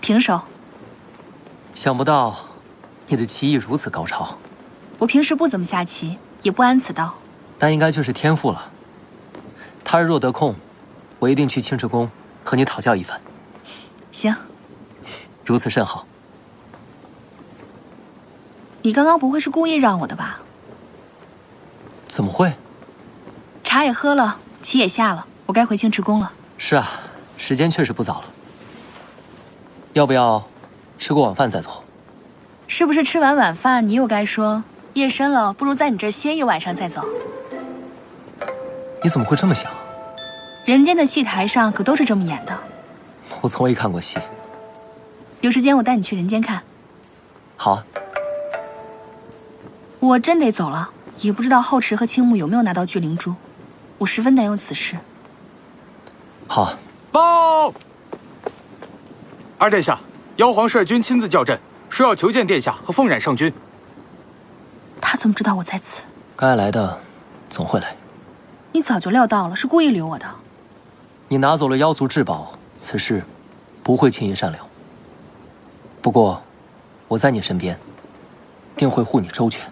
停手！想不到你的棋艺如此高超。我平时不怎么下棋，也不谙此道。但应该就是天赋了。他日若得空，我一定去青池宫和你讨教一番。行，如此甚好。你刚刚不会是故意让我的吧？怎么会？茶也喝了，棋也下了，我该回青池宫了。是啊，时间确实不早了。要不要吃过晚饭再走？是不是吃完晚饭，你又该说夜深了，不如在你这儿歇一晚上再走？你怎么会这么想？人间的戏台上可都是这么演的。我从未看过戏。有时间我带你去人间看。好啊。我真得走了，也不知道后池和青木有没有拿到聚灵珠，我十分担忧此事。好啊。报！二殿下，妖皇率军亲自叫阵，说要求见殿下和凤冉圣君。他怎么知道我在此？该来的总会来。你早就料到了，是故意留我的。你拿走了妖族至宝，此事不会轻易善了。不过，我在你身边，定会护你周全。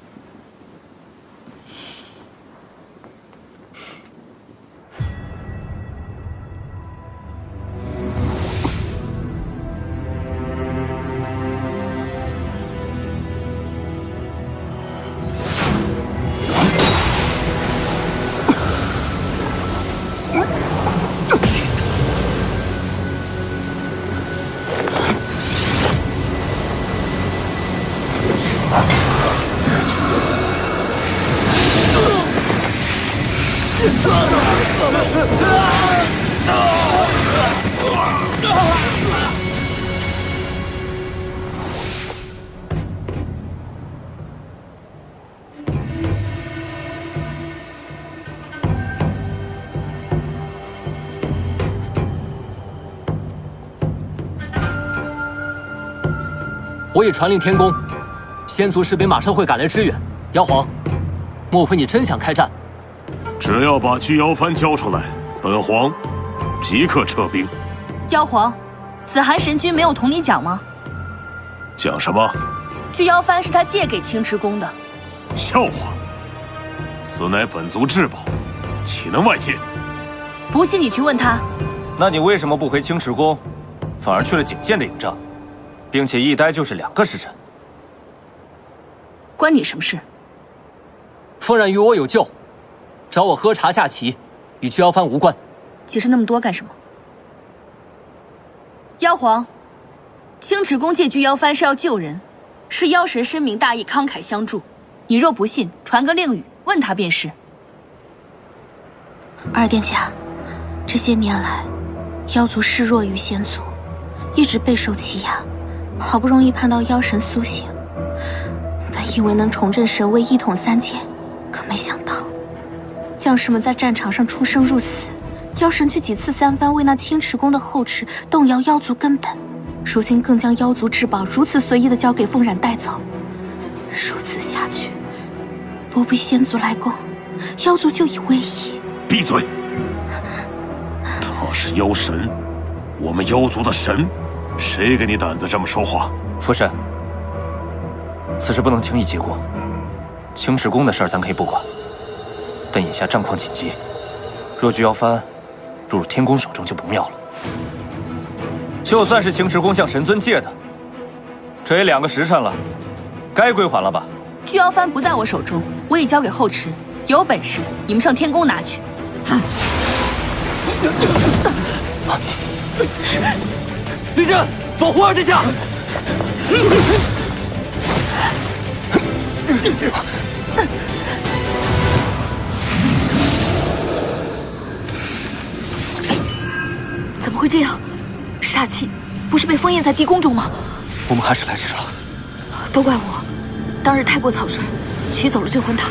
我已传令天宫，仙族士兵马上会赶来支援。妖皇，莫非你真想开战？只要把巨妖幡交出来，本皇即刻撤兵。妖皇，子寒神君没有同你讲吗？讲什么？巨妖幡是他借给青池宫的。笑话！此乃本族至宝，岂能外借？不信你去问他。那你为什么不回青池宫，反而去了景剑的营帐，并且一待就是2个时辰？关你什么事？凤冉与我有旧，找我喝茶下棋，与巨妖幡无关。解释那么多干什么？妖皇，青池宫借巨妖幡是要救人，是妖神深明大义，慷慨相助。你若不信，传个令语，问他便是。二殿下，这些年来，妖族示弱于仙族，一直备受欺压，好不容易盼到妖神苏醒，本以为能重振神威，一统三界，可没想到，将士们在战场上出生入死，妖神却几次三番为那青池宫的后池动摇妖族根本，如今更将妖族至宝如此随意地交给凤冉带走。如此下去，不必仙族来攻，妖族就已危矣。闭嘴！他是妖神，我们妖族的神，谁给你胆子这么说话？父神，此事不能轻易结果。青池宫的事儿咱可以不管，但眼下战况紧急，若巨妖幡入入天宫手中就不妙了。就算是青池宫向神尊借的，这也2个时辰了，该归还了吧？巨妖幡不在我手中，我已交给后池，有本事你们上天宫拿去。立正，保护二殿下！怎么会这样？煞气不是被封印在地宫中吗？我们还是来迟了。都怪我，当日太过草率，取走了镇魂塔。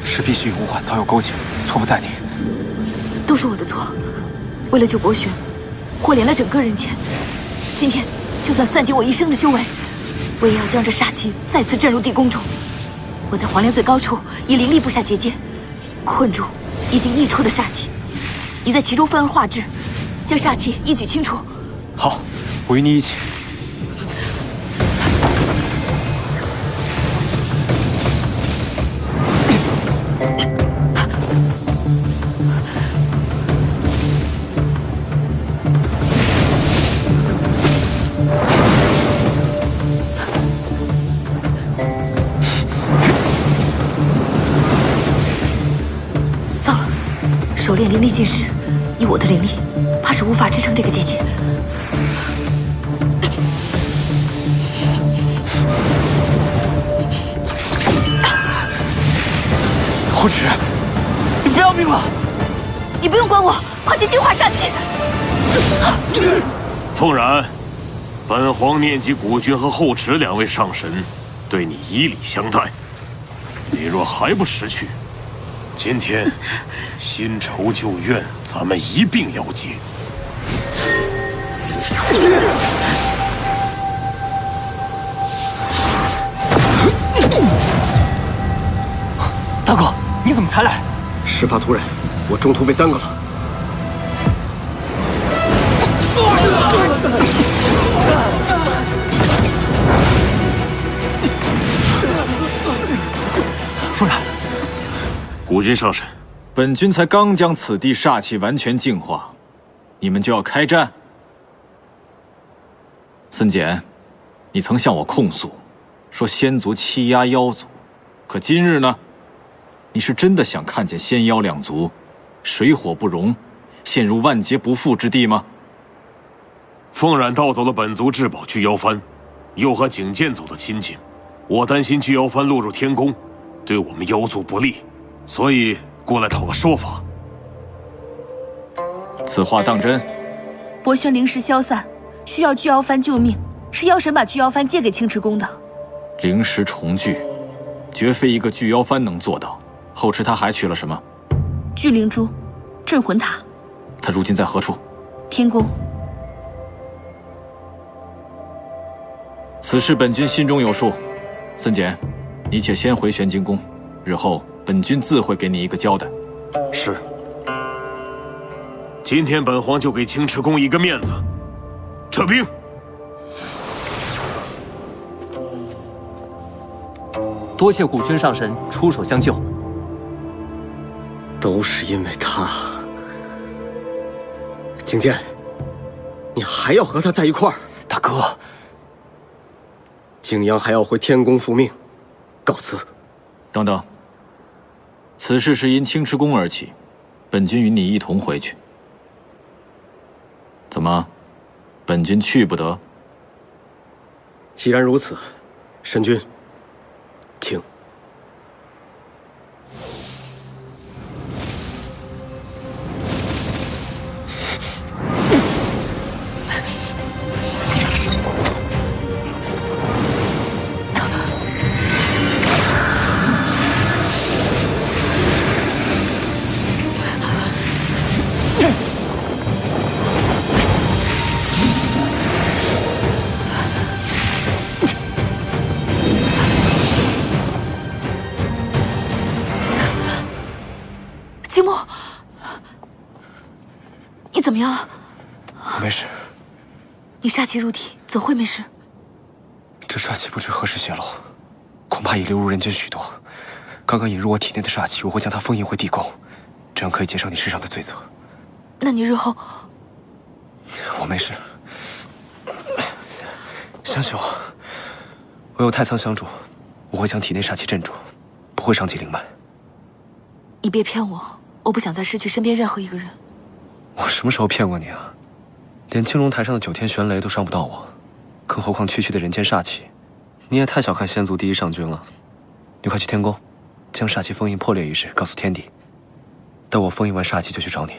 是必须与吴缓早有勾结，错不在你。都是我的错，为了救博轩，祸连了整个人间。今天就算散尽我一生的修为，我也要将这煞气再次震入地宫中。我在黄莲最高处以灵力布下结界，困住已经溢出的煞气。你在其中分而化之，将煞气一举清除。好，我与你一起。手炼灵力尽失，以我的灵力，怕是无法支撑这个结界。后池，你不要命了！你不用管我，快去净化煞气。凤然，本皇念及古君和后池2位上神对你以礼相待，你若还不识趣，今天新仇旧怨咱们一并了结。大哥，你怎么才来？事发突然，我中途被耽搁了。夫人，古君上神，本君才刚将此地煞气完全净化，你们就要开战？森简，你曾向我控诉，说仙族欺压妖族，可今日呢？你是真的想看见仙妖2族水火不容，陷入万劫不复之地吗？凤冉盗走了本族至宝巨妖幡，又和景剑走得亲近，我担心巨妖幡落入天宫，对我们妖族不利，所以过来讨个说法。此话当真？博轩灵石消散，需要巨妖幡救命，是妖神把巨妖幡借给青池宫的。灵石重聚，绝非一个巨妖幡能做到。后池他还取了什么？巨灵珠、镇魂塔。他如今在何处？天宫。此事本君心中有数。森简，你且先回玄晶宫，日后本君自会给你一个交代。是。今天本皇就给青池宫一个面子，撤兵。多谢古君上神出手相救。都是因为他。景剑，你还要和他在一块儿？大哥，景阳还要回天宫复命，告辞。等等，此事是因青池宫而起，本君与你一同回去。怎么，本君去不得？既然如此，神君，请。秦牧，你怎么样了？我没事。你煞气入体，怎会没事？这煞气不知何时泄露，恐怕已流入人间许多。刚刚引入我体内的煞气，我会将它封印回地宫，这样可以减少你身上的罪责。那你日后……我没事，相信我，我有太仓相助，我会将体内煞气镇住，不会伤及灵脉。你别骗我，我不想再失去身边任何一个人。我什么时候骗过你啊？连青龙台上的9天玄雷都伤不到我，更何况区区的人间煞气？你也太小看仙族第一上君了。你快去天宫，将煞气封印破裂一事告诉天帝。待我封印完煞气就去找你。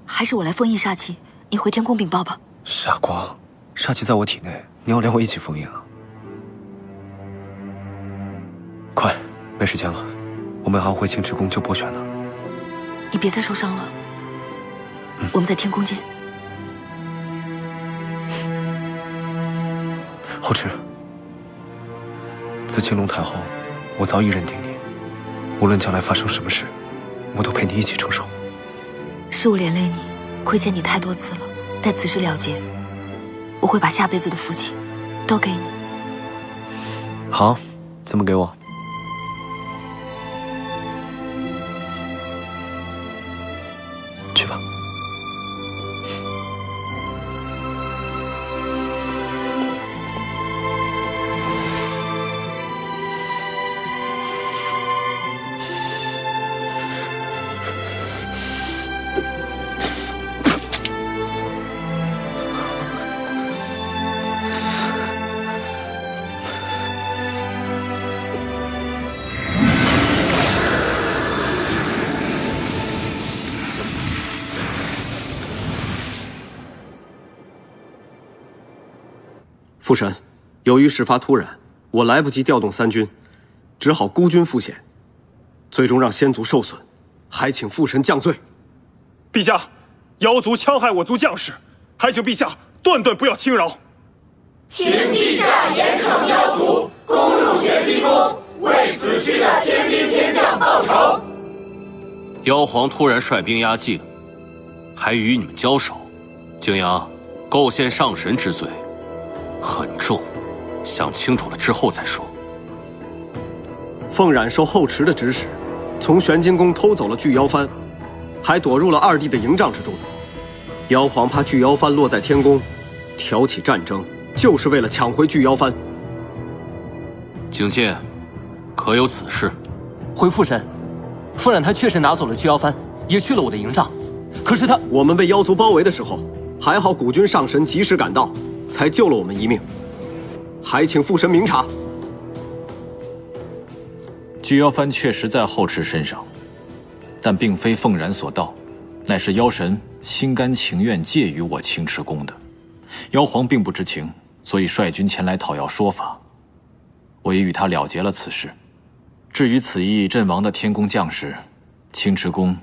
还是我来封印煞气，你回天宫禀报吧。傻瓜，煞气在我体内，你要连我一起封印啊？快，没时间了，我们还要回青池宫救博玄呢。你别再受伤了，我们在天宫见。后池，自青龙台后，我早已认定你，无论将来发生什么事，我都陪你一起承受。是我连累你，亏欠你太多次了。待此事了结，我会把下辈子的福气都给你。好，怎么给我？去吧。父神，由于事发突然，我来不及调动三军，只好孤军赴险，最终让仙族受损，还请父神降罪。陛下，妖族戕害我族将士，还请陛下断不要轻饶。请陛下严惩妖族，攻入玄机宫，为死去的天兵天将报仇。妖皇突然率兵压境，还与你们交手，景阳构陷上神之罪很重，想清楚了之后再说。凤冉受后池的指使，从玄金宫偷走了巨妖幡，还躲入了二弟的营帐之中。妖皇怕巨妖幡落在天宫，挑起战争，就是为了抢回巨妖幡。景剑，可有此事？回父神，凤冉他确实拿走了巨妖幡，也去了我的营帐。可是他……我们被妖族包围的时候，还好古君上神及时赶到，才救了我们一命。还请父神明察。巨妖幡确实在后池身上，但并非凤冉所盗，乃是妖神心甘情愿借予我青池宫的。妖皇并不知情，所以率军前来讨要说法。我也与他了结了此事。至于此役阵亡的天宫将士，青池宫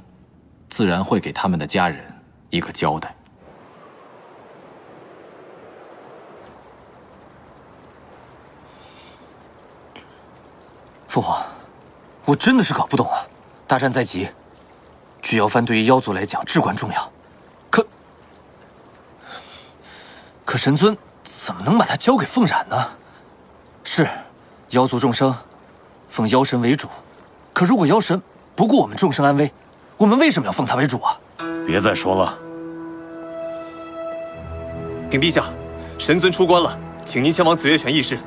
自然会给他们的家人一个交代。父皇，我真的是搞不懂啊！大战在即，巨妖幡对于妖族来讲至关重要，可神尊怎么能把它交给凤冉呢？是，妖族众生奉妖神为主，可如果妖神不顾我们众生安危，我们为什么要奉他为主啊？别再说了。禀陛下，神尊出关了，请您前往紫月泉议事。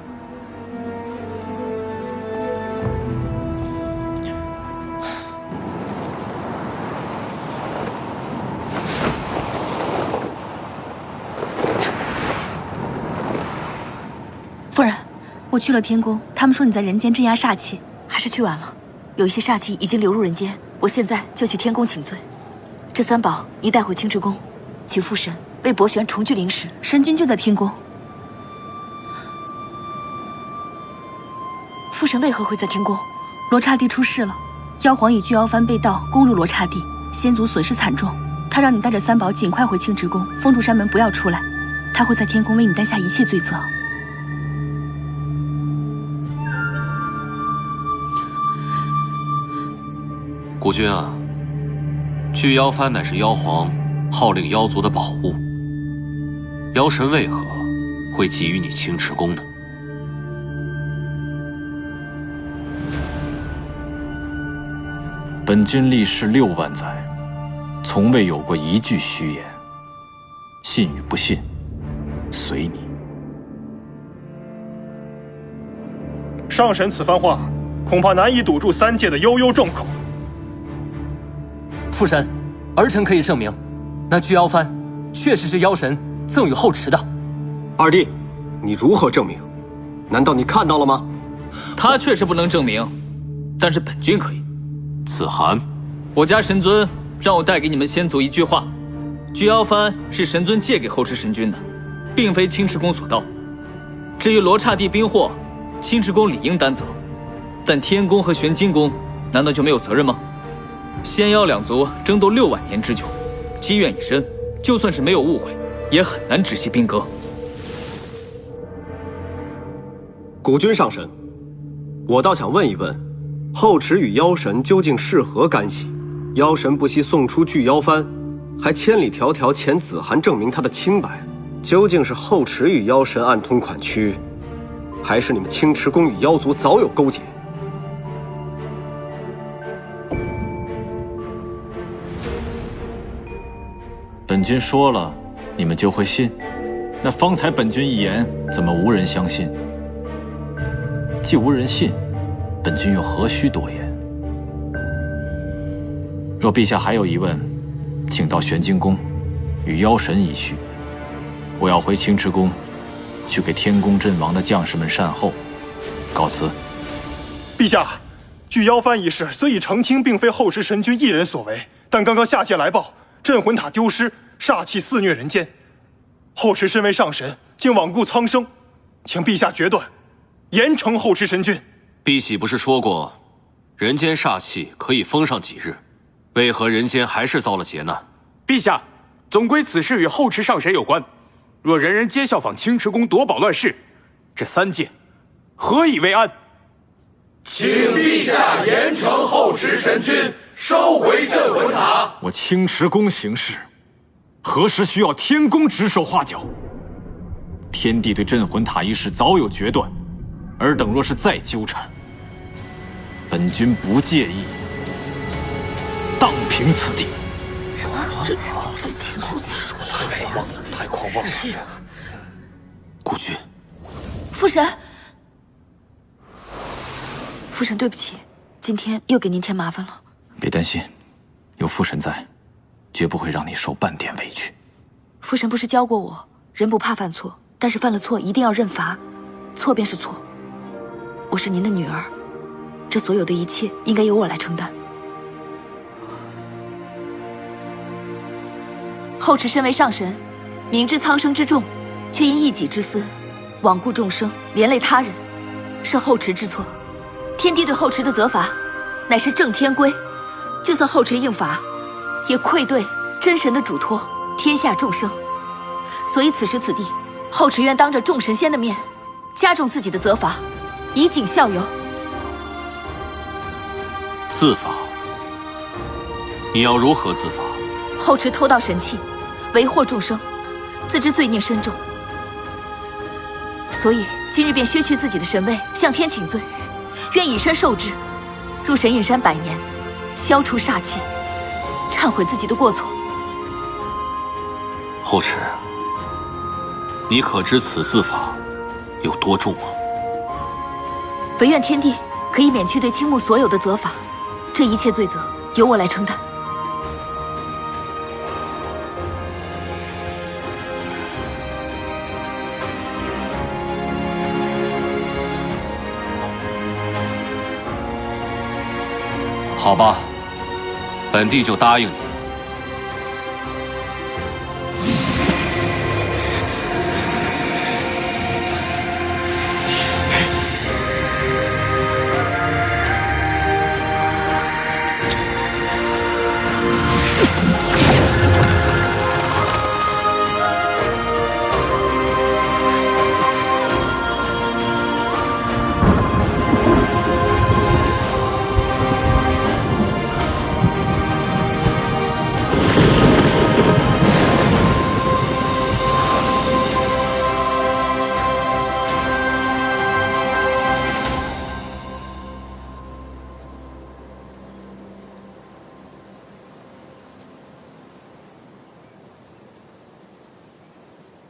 夫人，我去了天宫，他们说你在人间镇压煞气，还是去晚了。有一些煞气已经流入人间，我现在就去天宫请罪。这三宝你带回青池宫，请父神为博玄重聚灵石。神君就在天宫。父神为何会在天宫？罗刹地出事了，妖皇以巨妖幡被盗，攻入罗刹地，仙族损失惨重。他让你带着三宝尽快回青池宫，封住山门，不要出来。他会在天宫为你担下一切罪责。国君啊，巨妖幡乃是妖皇号令妖族的宝物，妖神为何会给予你青池宫呢？本君历世6万载，从未有过一句虚言，信与不信，随你。上神此番话，恐怕难以堵住三界的悠悠众口。父神，儿臣可以证明，那巨妖幡确实是妖神赠予后池的。二弟，你如何证明？难道你看到了吗？他确实不能证明，但是本君可以。子涵，我家神尊让我带给你们先祖一句话：巨妖幡是神尊借给后池神君的，并非青池宫所盗。至于罗刹地兵祸，青池宫理应担责，但天宫和玄金宫难道就没有责任吗？仙妖两族争斗6万年之久，积怨已深，就算是没有误会，也很难止息兵戈。古君上神，我倒想问一问，后池与妖神究竟是何干系？妖神不惜送出巨妖幡，还千里迢迢遣子涵证明他的清白，究竟是后池与妖神暗通款曲，还是你们青池宫与妖族早有勾结？本君说了，你们就会信？那方才本君一言，怎么无人相信？既无人信，本君又何须多言？若陛下还有疑问，请到玄金宫，与妖神一叙。我要回青池宫，去给天宫阵亡的将士们善后。告辞。陛下，巨妖幡一事虽已澄清，并非后池神君一人所为，但刚刚下界来报，镇魂塔丢失，煞气肆虐人间。后池身为上神，竟罔顾苍生，请陛下决断，严惩后池神君。碧玺不是说过，人间煞气可以封上几日？为何人间还是遭了劫难？陛下，总归此事与后池上神有关。若人人皆效仿清池宫夺宝乱世，这3界何以为安？请陛下严惩后池神君，收回镇魂塔。我清池宫行事，何时需要天宫指手画脚？天帝对镇魂塔一事早有决断，尔等若是再纠缠，本君不介意荡平此地。什么？这太狂妄了！孤君，父神，父神，对不起，今天又给您添麻烦了。别担心，有父神在，绝不会让你受半点委屈。父神不是教过我，人不怕犯错，但是犯了错一定要认罚，错便是错。我是您的女儿，这所有的一切应该由我来承担。后池身为上神，明知苍生之重，却因一己之私，罔顾众生，连累他人，是后池之错。天帝对后池的责罚，乃是正天规，就算后池应罚，也愧对真神的嘱托，天下众生。所以此时此地，后池愿当着众神仙的面，加重自己的责罚，以儆效尤。自罚？你要如何自罚？后池偷盗神器，为祸众生，自知罪孽深重，所以今日便削去自己的神位，向天请罪，愿以身受之，入神隐山100年，消除煞气，忏悔自己的过错。后池，你可知此自罚有多重吗？唯愿天帝可以免去对青木所有的责罚，这一切罪责由我来承担。好吧，本帝就答应你。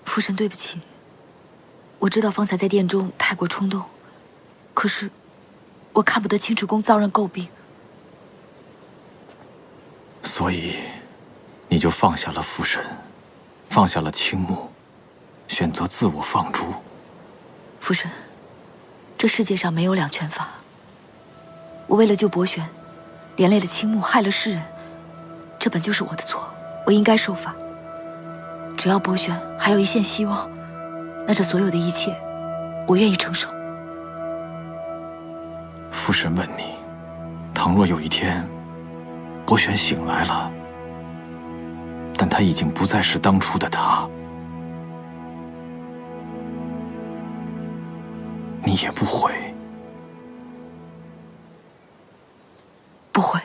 父神，对不起，我知道方才在殿中太过冲动，可是我看不得清池宫遭人诟病，所以你就放下了父神，放下了青木，选择自我放逐。父神，这世界上没有两全法。我为了救博玄，连累了青木，害了世人，这本就是我的错，我应该受罚。只要博玄还有一线希望，那这所有的一切，我愿意承受。父神问你，倘若有一天，博玄醒来了，但他已经不再是当初的他，你也不会？不会，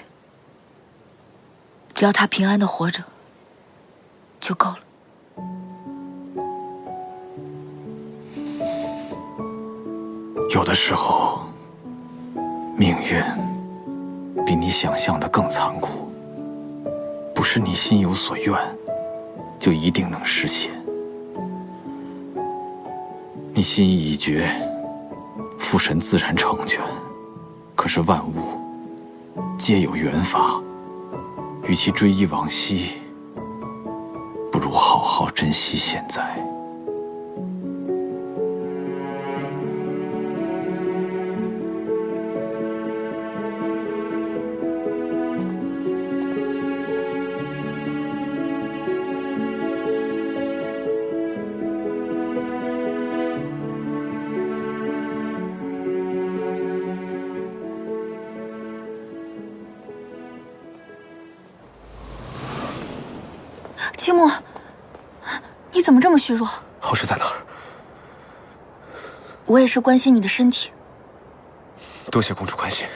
只要他平安的活着，就够了。有的时候，命运比你想象的更残酷，不是你心有所愿，就一定能实现。你心意已决，父神自然成全。可是万物皆有缘法，与其追忆往昔，不如好好珍惜现在。青木，你怎么这么虚弱？后池在哪儿？我也是关心你的身体。多谢公主关心，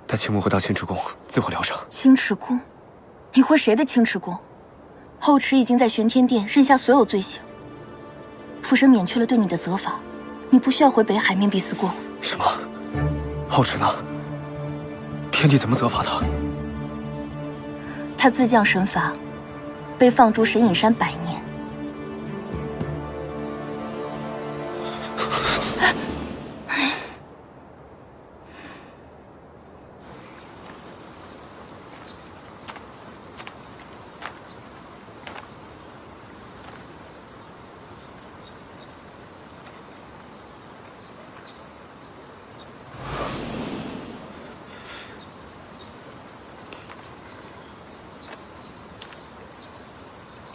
待青木回到青池宫，自会疗伤。青池宫？你回谁的青池宫？后池已经在玄天殿认下所有罪行，父神免去了对你的责罚，你不需要回北海面壁思过了。什么？后池呢？天帝怎么责罚他？他自降神罚，被放逐神隐山100年。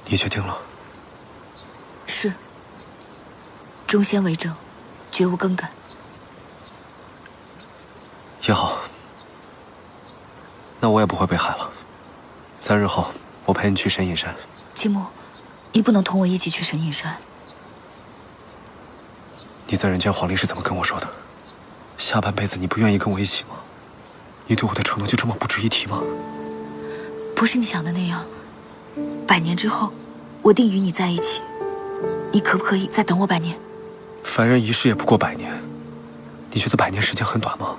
你决定了？是。忠先为正，绝无更改。也好，那我也不回北海了。3日后，我陪你去神隐山。青木，你不能同我一起去神隐山。你在人间皇陵是怎么跟我说的？下半辈子你不愿意跟我一起吗？你对我的承诺就这么不值一提吗？不是你想的那样。100年之后，我定与你在一起。你可不可以再等我100年？凡人一世也不过100年，你觉得100年时间很短吗？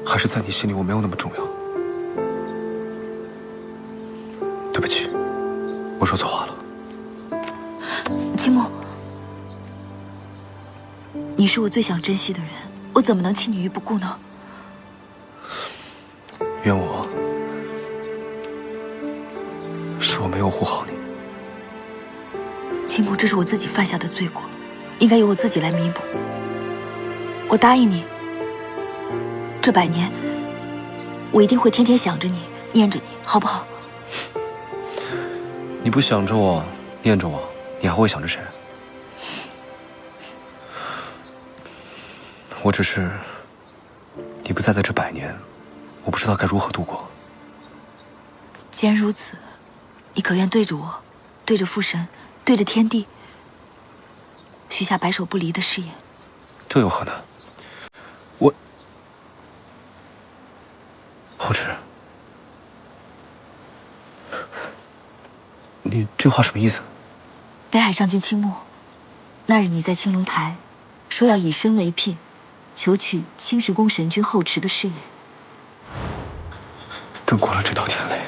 还是在你心里我没有那么重要？对不起，我说错话了。青木，你是我最想珍惜的人，我怎么能弃你于不顾呢？怨我，是我没有护好你。青木，这是我自己犯下的罪过，应该由我自己来弥补。我答应你，这100年，我一定会天天想着你，念着你，好不好？你不想着我，念着我，你还会想着谁？我只是，你不在的这100年，我不知道该如何度过。既然如此，你可愿对着我，对着父神，对着天地，许下白首不离的誓言？这有何难？后池，你这话什么意思？北海上君青木，那日你在青龙台说要以身为聘，求取青石宫神君后池的誓言。等过了这道天雷，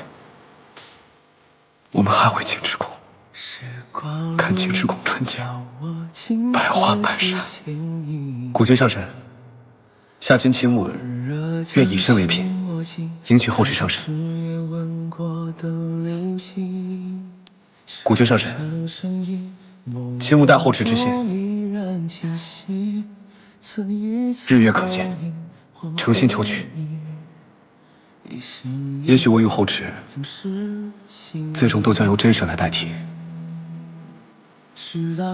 我们还回青池宫，看青池宫春景，百花百山。古君上神，下君青木愿以身为聘，迎娶后池上神。古君上神，青木待后池之心，日月可见，诚心求娶。也许我与后池，最终都将由真神来代替，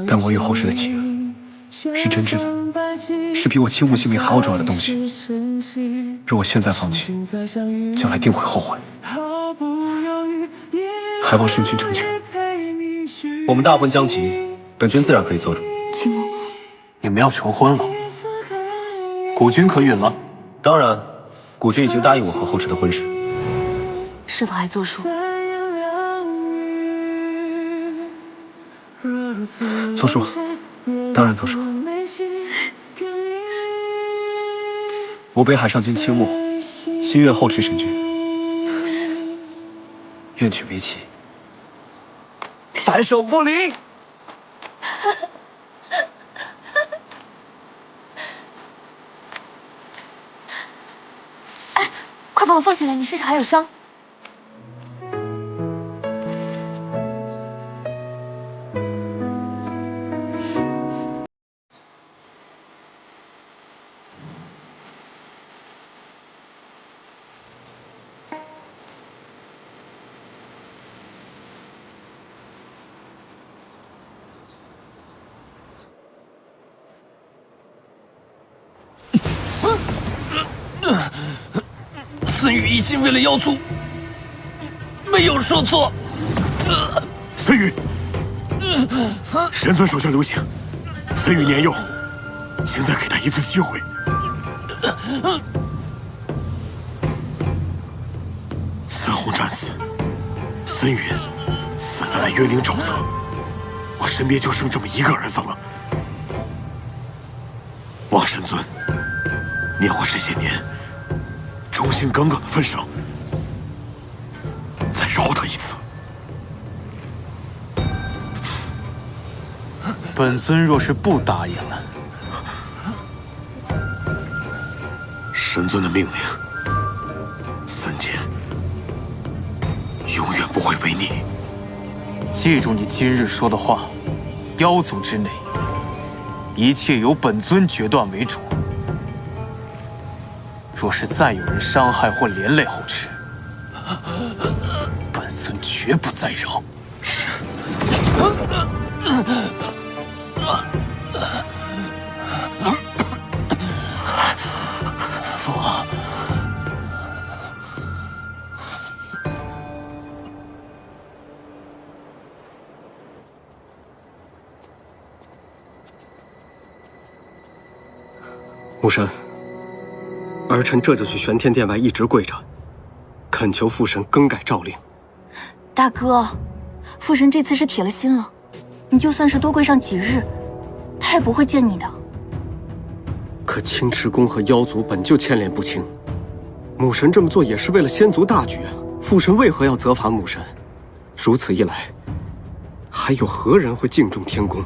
但我与后池的情是真挚的，是比我青木性命还要重要的东西。若我现在放弃，将来定会后悔。还望圣君成全。我们大婚将及，本君自然可以做主。青木，你们要成婚了，古君可允了？当然，古君已经答应我和后池的婚事。是否还作数？作数，当然作数。我北海上君青木，心愿后池神君，愿娶为妻。白首不离。哎，快把我放下来，你身上还有伤。孙羽一心为了妖族，没有说错。孙宇，神尊手下留情，孙宇年幼，请再给他一次机会。孙红战死，孙宇死在了约灵沼泽，我身边就剩这么一个儿子了。望神尊，念我这些年忠心耿耿的份上，再饶他一次。本尊若是不答应了，神尊的命令，三剑永远不会违逆。记住你今日说的话，妖族之内，一切由本尊决断为主。若是再有人伤害或连累后池，本尊绝不再饶。是。父王，母神，儿臣这就去玄天殿外一直跪着，恳求父神更改诏令。大哥，父神这次是铁了心了，你就算是多跪上几日，他也不会见你的。可青池宫和妖族本就牵连不清，母神这么做也是为了仙族大局啊！父神为何要责罚母神？如此一来，还有何人会敬重天宫、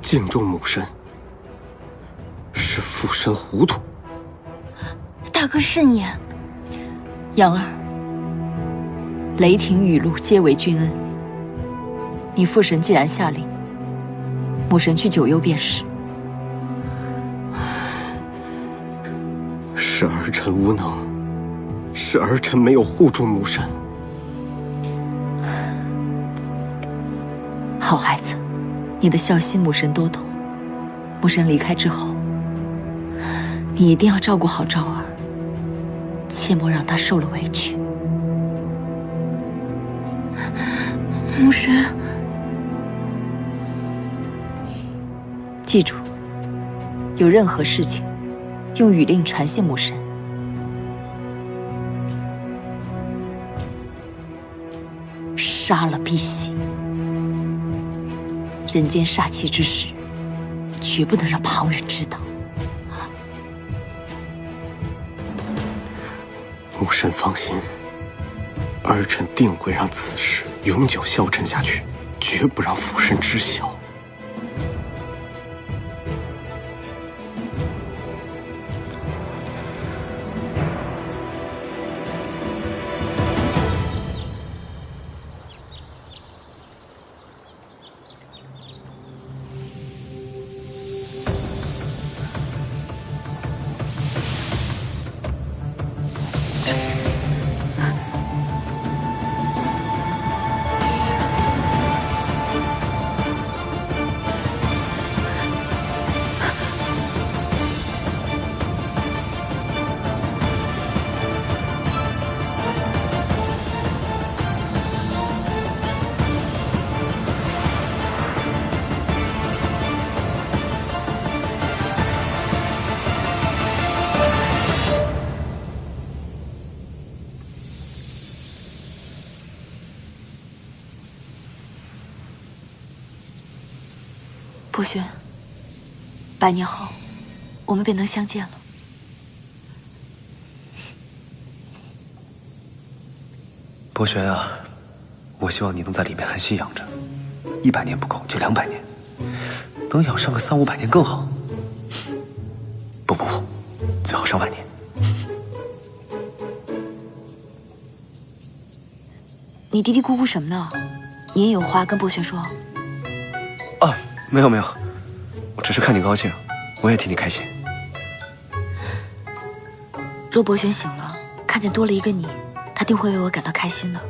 敬重母神？是父神糊涂。大哥慎言。杨儿，雷霆雨露皆为君恩。你父神既然下令，母神去九幽便是。是儿臣无能，是儿臣没有护住母神。好孩子，你的孝心母神多懂。母神离开之后，你一定要照顾好昭儿，切莫让她受了委屈。母神，记住，有任何事情，用语令传信母神。杀了必喜。人间煞气之事，绝不能让旁人知道。母神放心，儿臣定会让此事永久消沉下去，绝不让父神知晓。不轩，100年后，我们便能相见了。博轩啊，我希望你能在里面安心养着，100年不够就200年，能养上个300-500年更好。不，最好上万年。你嘀嘀咕咕什么呢？你也有话跟博轩说。啊，没有，我只是看你高兴，我也替你开心。若博轩醒了，看见多了一个你，他定会为我感到开心的。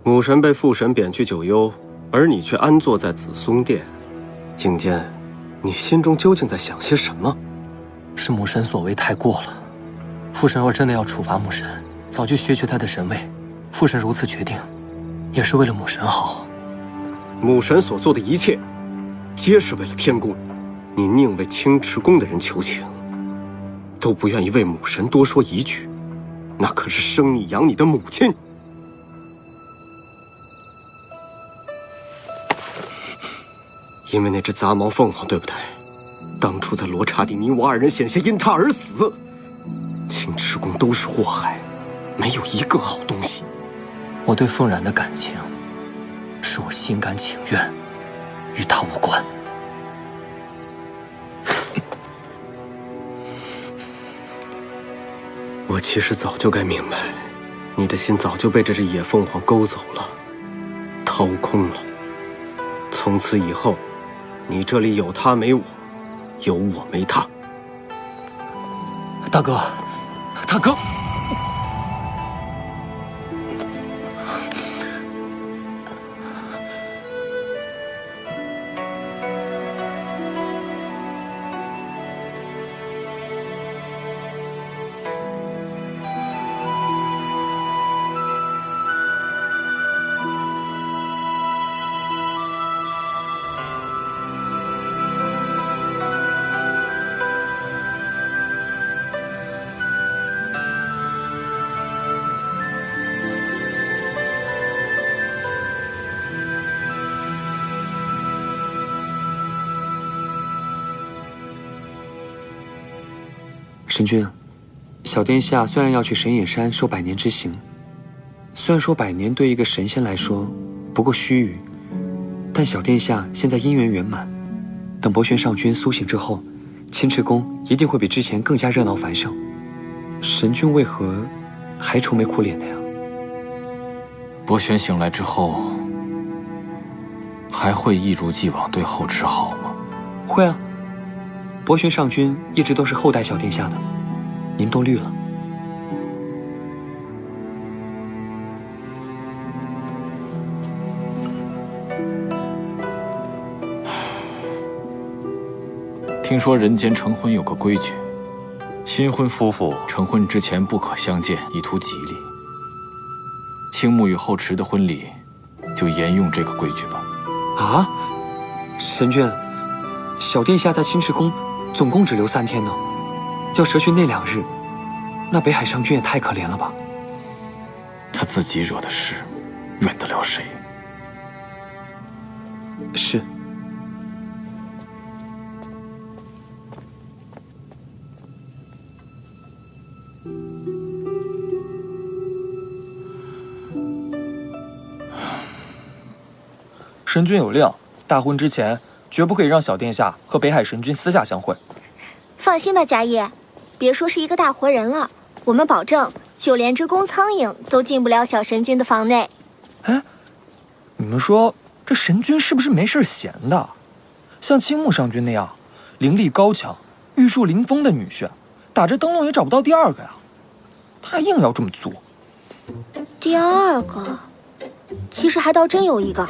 母神被父神贬去九幽，而你却安坐在紫松殿。景监，你心中究竟在想些什么？是母神所为太过了。父神若真的要处罚母神，早就削去他的神位。父神如此决定，也是为了母神好。母神所做的一切，皆是为了天宫。你宁为青池宫的人求情，都不愿意为母神多说一句。那可是生你养你的母亲。因为那只杂毛凤凰，对不对？当初在罗刹地，你我二人险些因他而死。青池宫都是祸害，没有一个好东西。我对凤然的感情，是我心甘情愿，与他无关。我其实早就该明白，你的心早就被这只野凤凰勾走了，掏空了。从此以后，你这里有他没我，有我没他。大哥，大哥！神君，小殿下虽然要去神野山受百年之刑，虽然说百年对一个神仙来说不过须臾，但小殿下现在姻缘圆满，等博玄上君苏醒之后，青池宫一定会比之前更加热闹繁盛。神君为何还愁眉苦脸的呀？博玄醒来之后，还会一如既往对后池好吗？会啊。博玄上君一直都是厚待小殿下的，您都绿了。听说人间成婚有个规矩，新婚夫妇成婚之前不可相见，以图吉利。青木与后池的婚礼，就沿用这个规矩吧。啊，神君，小殿下在青池宫总共只留3天呢，要折去那2日，那北海上君也太可怜了吧。他自己惹的事，怨得了谁？是。神君有令，大婚之前绝不可以让小殿下和北海神君私下相会。放心吧，贾野，别说是一个大活人了，我们保证，就连只公苍蝇都进不了小神君的房内。哎，你们说这神君是不是没事闲的？像青木上君那样灵力高强、玉树临风的女婿，打着灯笼也找不到第2个呀。他还硬要这么做。第2个，其实还倒真有一个。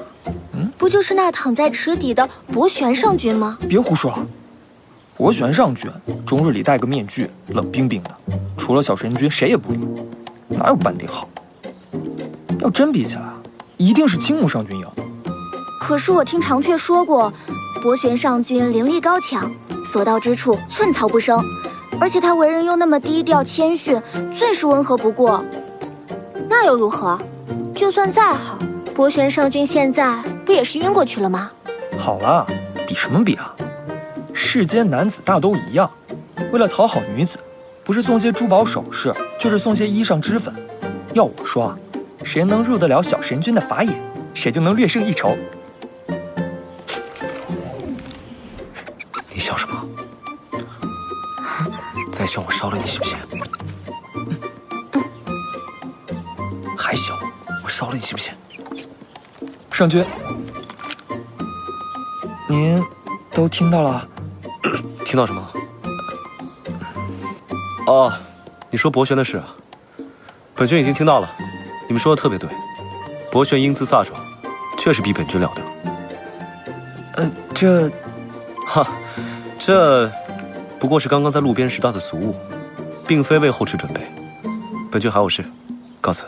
不就是那躺在池底的博玄上君吗？别胡说了，博玄上君终日里戴个面具，冷冰冰的，除了小神君谁也不理，哪有半点好？要真比起来，一定是青木上君赢。可是我听长雀说过，博玄上君灵力高强，所到之处寸草不生，而且他为人又那么低调谦逊，最是温和不过。那又如何？就算再好，博玄上君现在不也是晕过去了吗？好了，比什么比啊？世间男子大都一样，为了讨好女子，不是送些珠宝首饰，就是送些衣裳脂粉。要我说啊，谁能入得了小神君的法眼，谁就能略胜一筹。你笑什么？再笑我烧了你信不信？还笑？我烧了你信不信？上君，您都听到了？听到什么？哦，你说博玄的事啊？本君已经听到了，你们说的特别对。博轩英姿飒爽，确实比本君了得。这不过是刚刚在路边拾到的俗物，并非为后池准备。本君还有事，告辞。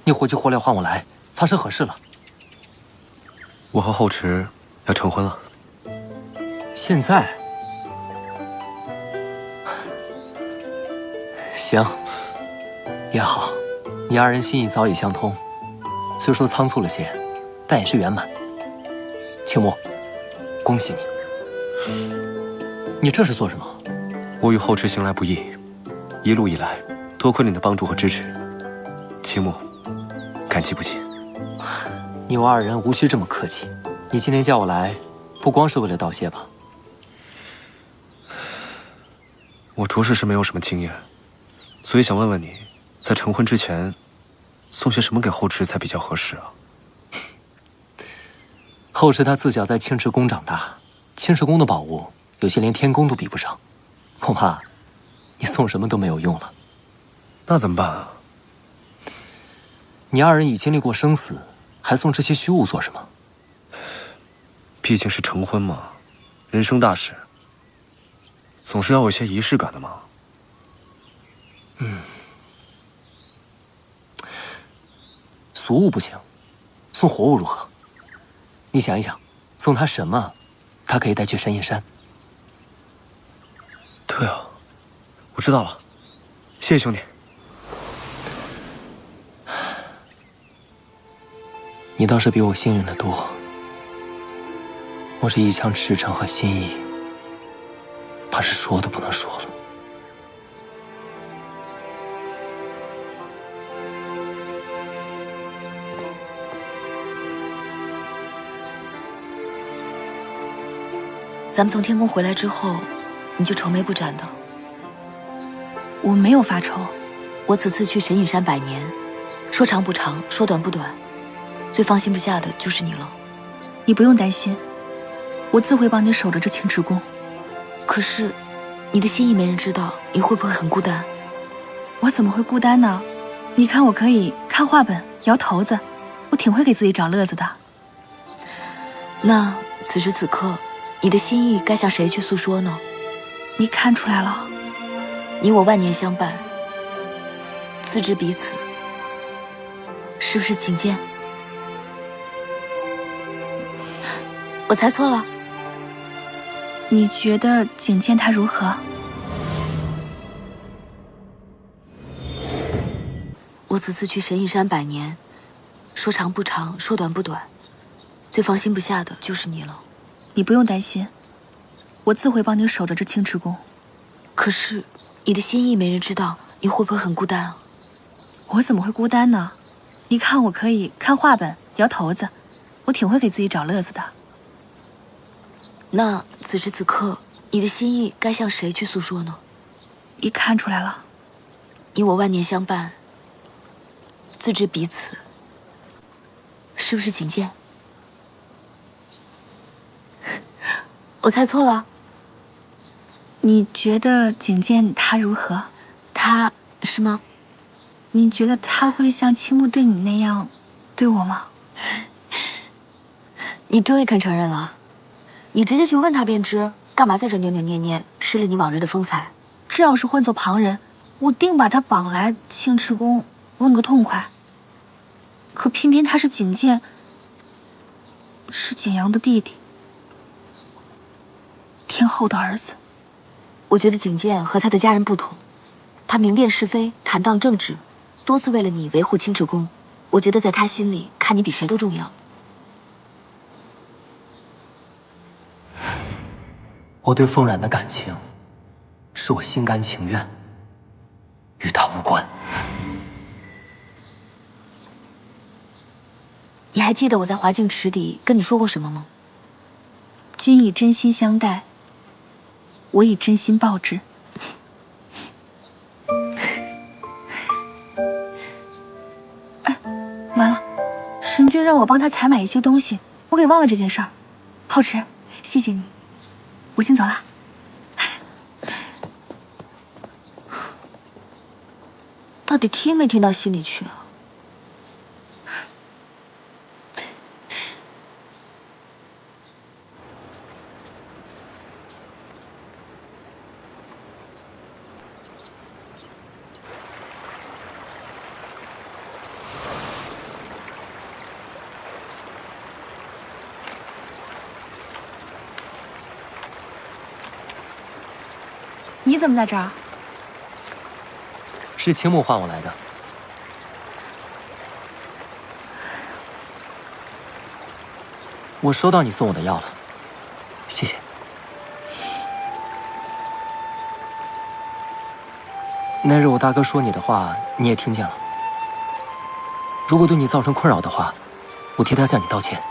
你火急火燎唤我来，发生何事了？我和后池要成婚了。现在？行，也好，你二人心意早已相通，虽说仓促了些，但也是圆满。青木，恭喜你。你这是做什么？我与后池行来不易，一路以来多亏你的帮助和支持，青木，感激不尽。你我二人无需这么客气。你今天叫我来，不光是为了道谢吧？我着实是没有什么经验，所以想问问你，在成婚之前，送些什么给后池才比较合适啊？后池他自小在青池宫长大，青池宫的宝物有些连天宫都比不上，恐怕你送什么都没有用了。那怎么办啊？你二人已经历过生死，还送这些虚物做什么？毕竟是成婚嘛，人生大事，总是要有些仪式感的嘛。俗物不行，送活物如何？你想一想，送他什么，他可以带去神隐山？对啊，我知道了，谢谢兄弟。你倒是比我幸运得多。我这一腔赤诚和心意，怕是说都不能说了。咱们从天宫回来之后，你就愁眉不展的。我没有发愁。我此次去神隐山100年，说长不长，说短不短，最放心不下的就是你了。你不用担心，我自会帮你守着这青池宫。可是，你的心意没人知道，你会不会很孤单？我怎么会孤单呢？你看，我可以看画本、摇头子，我挺会给自己找乐子的。那此时此刻，你的心意该向谁去诉说呢？你看出来了，你我万年相伴，自知彼此，是不是景剑？我猜错了。你觉得景剑他如何？我此次去神隐山100年，说长不长，说短不短，最放心不下的就是你了。你不用担心，我自会帮你守着这青池宫。可是，你的心意没人知道，你会不会很孤单啊？我怎么会孤单呢？你看，我可以看画本、摇头子，我挺会给自己找乐子的。那此时此刻，你的心意该向谁去诉说呢？你看出来了，你我万年相伴，自知彼此，是不是景剑？我猜错了。你觉得景剑他如何？他是吗？你觉得他会像青木对你那样对我吗？你终于肯承认了。你直接去问他便知，干嘛在这扭扭捏捏，失了你往日的风采？这要是换做旁人，我定把他绑来青池宫问个痛快。可偏偏他是景剑，是景阳的弟弟，天后的儿子。我觉得景剑和他的家人不同，他明辨是非，坦荡正直，多次为了你维护青池宫。我觉得在他心里，看你比谁都重要。我对凤染的感情，是我心甘情愿，与他无关。你还记得我在华镜池底跟你说过什么吗？君以真心相待，我以真心报之。哎，完了，神君让我帮他采买一些东西，我给忘了这件事儿。后池，谢谢你。我先走了。到底听没听到心里去啊？你怎么在这儿？是青木唤我来的。我收到你送我的药了，谢谢。那日我大哥说你的话，你也听见了。如果对你造成困扰的话，我替他向你道歉。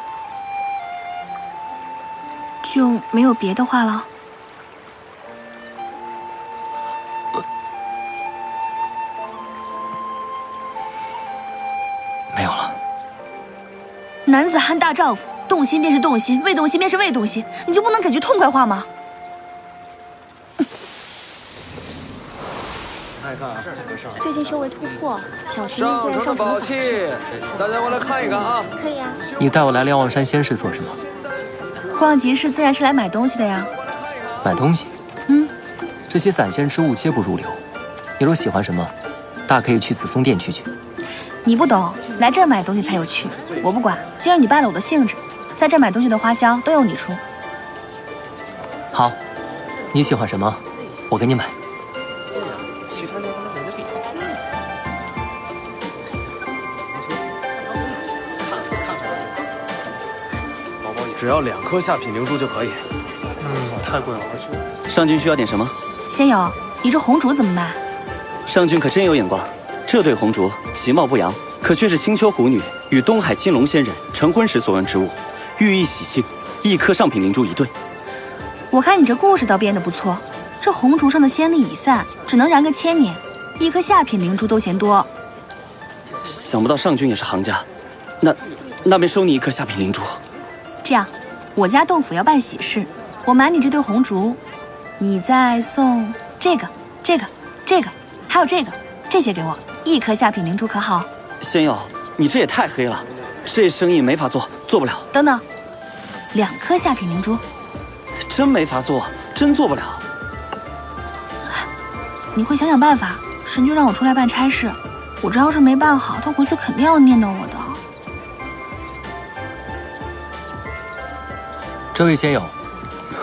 就没有别的话了？没有了。男子汉大丈夫，动心便是动心，未动心便是未动心，你就不能给句痛快话吗？最近修为突破，小师上乘的妹现在上宝器，大家过来看一看啊！可以啊。你带我来瞭望山仙室做什么？逛集市自然是来买东西的呀。买东西？嗯，这些散仙之物皆不入流，你若喜欢什么，大可以去紫松殿取取。你不懂，来这儿买东西才有趣。我不管，今儿你败了我的兴致，在这儿买东西的花销都由你出。好，你喜欢什么，我给你买。只要2颗下品灵珠就可以。太贵了。上君需要点什么？仙友，你这红烛怎么卖？上君可真有眼光，这对红烛其貌不扬，可却是青丘狐女与东海金龙仙人成婚时所用之物，寓意喜庆，1颗上品灵珠1对。我看你这故事倒编得不错，这红烛上的仙力已散，只能燃个1000年，1颗下品灵珠都嫌多。想不到上君也是行家，那便收你1颗下品灵珠。这样，我家洞府要办喜事，我买你这对红烛，你再送这个，还有这些给我，1颗下品灵珠可好？仙友，你这也太黑了，这生意没法做，做不了。等等，2颗下品灵珠，真没法做，真做不了。你会想办法。神君让我出来办差事，我这要是没办好，他回去肯定要念叨我的。这位仙友，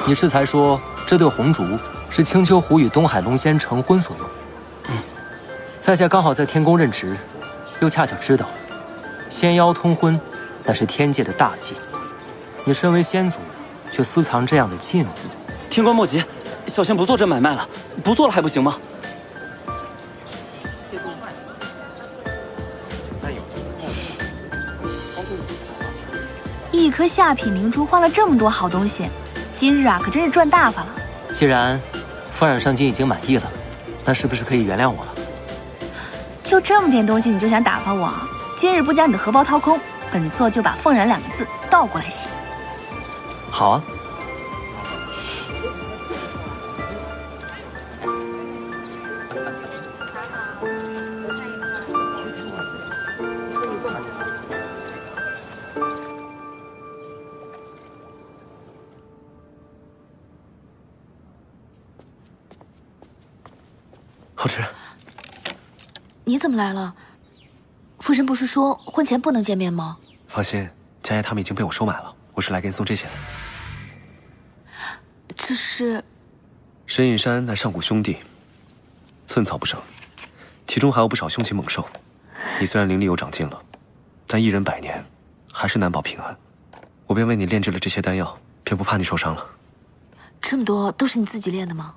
你是才说这对红烛是青丘狐与东海龙仙成婚所用？在下刚好在天宫任职，又恰巧知道仙妖通婚，那是天界的大忌。你身为仙族，却私藏这样的禁物。天官莫急，小仙不做这买卖了，不做了还不行吗？1颗下品灵珠换了这么多好东西，今日啊可真是赚大发了。既然方冉上君已经满意了，那是不是可以原谅我了？就这么点东西你就想打发我？今日不将你的荷包掏空，本座就把“凤然”2个字倒过来写。好啊。好吃。你怎么来了？父神不是说婚前不能见面吗？放心，家爷他们已经被我收买了，我是来给你送这些的。这是神隐山那上古兄弟，寸草不生，其中还有不少凶禽猛兽。你虽然灵力有长进了，但1人100年，还是难保平安。我便为你炼制了这些丹药，便不怕你受伤了。这么多都是你自己炼的吗？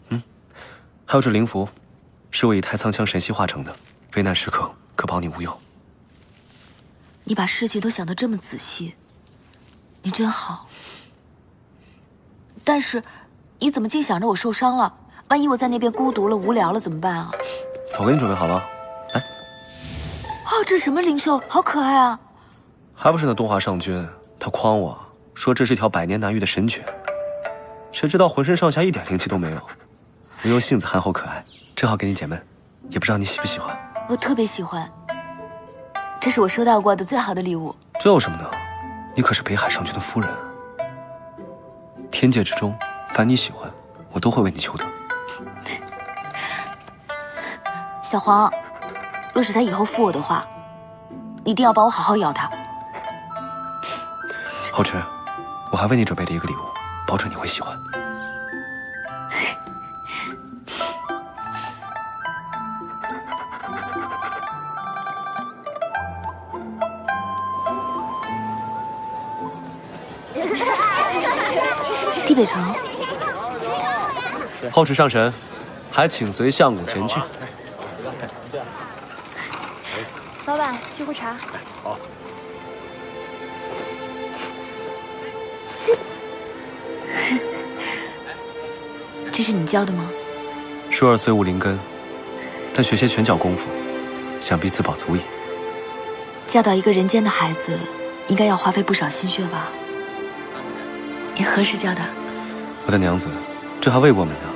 还有这灵符，是我以太仓枪神息化成的，危难时刻可保你无忧。你把事情都想得这么仔细，你真好。但是，你怎么净想着我受伤了？万一我在那边孤独了、无聊了怎么办啊？草给你准备好了，来。哦，这什么灵兽，好可爱啊！还不是那东华上君，他诓我说这是条100年难遇的神犬。谁知道浑身上下一点灵气都没有，我用性子憨厚可爱，正好给你解闷，也不知道你喜不喜欢。我特别喜欢，这是我收到过的最好的礼物。这有什么呢？你可是北海上君的夫人啊！天界之中，凡你喜欢，我都会为你求得。小黄，若是他以后负我的话，你一定要帮我好好要他。后池，我还为你准备了一个礼物，保准你会喜欢。地北城，后池上神，还请随相公前去。老板，沏壶茶。好。这是你教的吗？舒儿虽无灵根，但学些拳脚功夫，想必自保足矣。教导一个人间的孩子，应该要花费不少心血吧？你何时教的？我的娘子，这还未过门呢，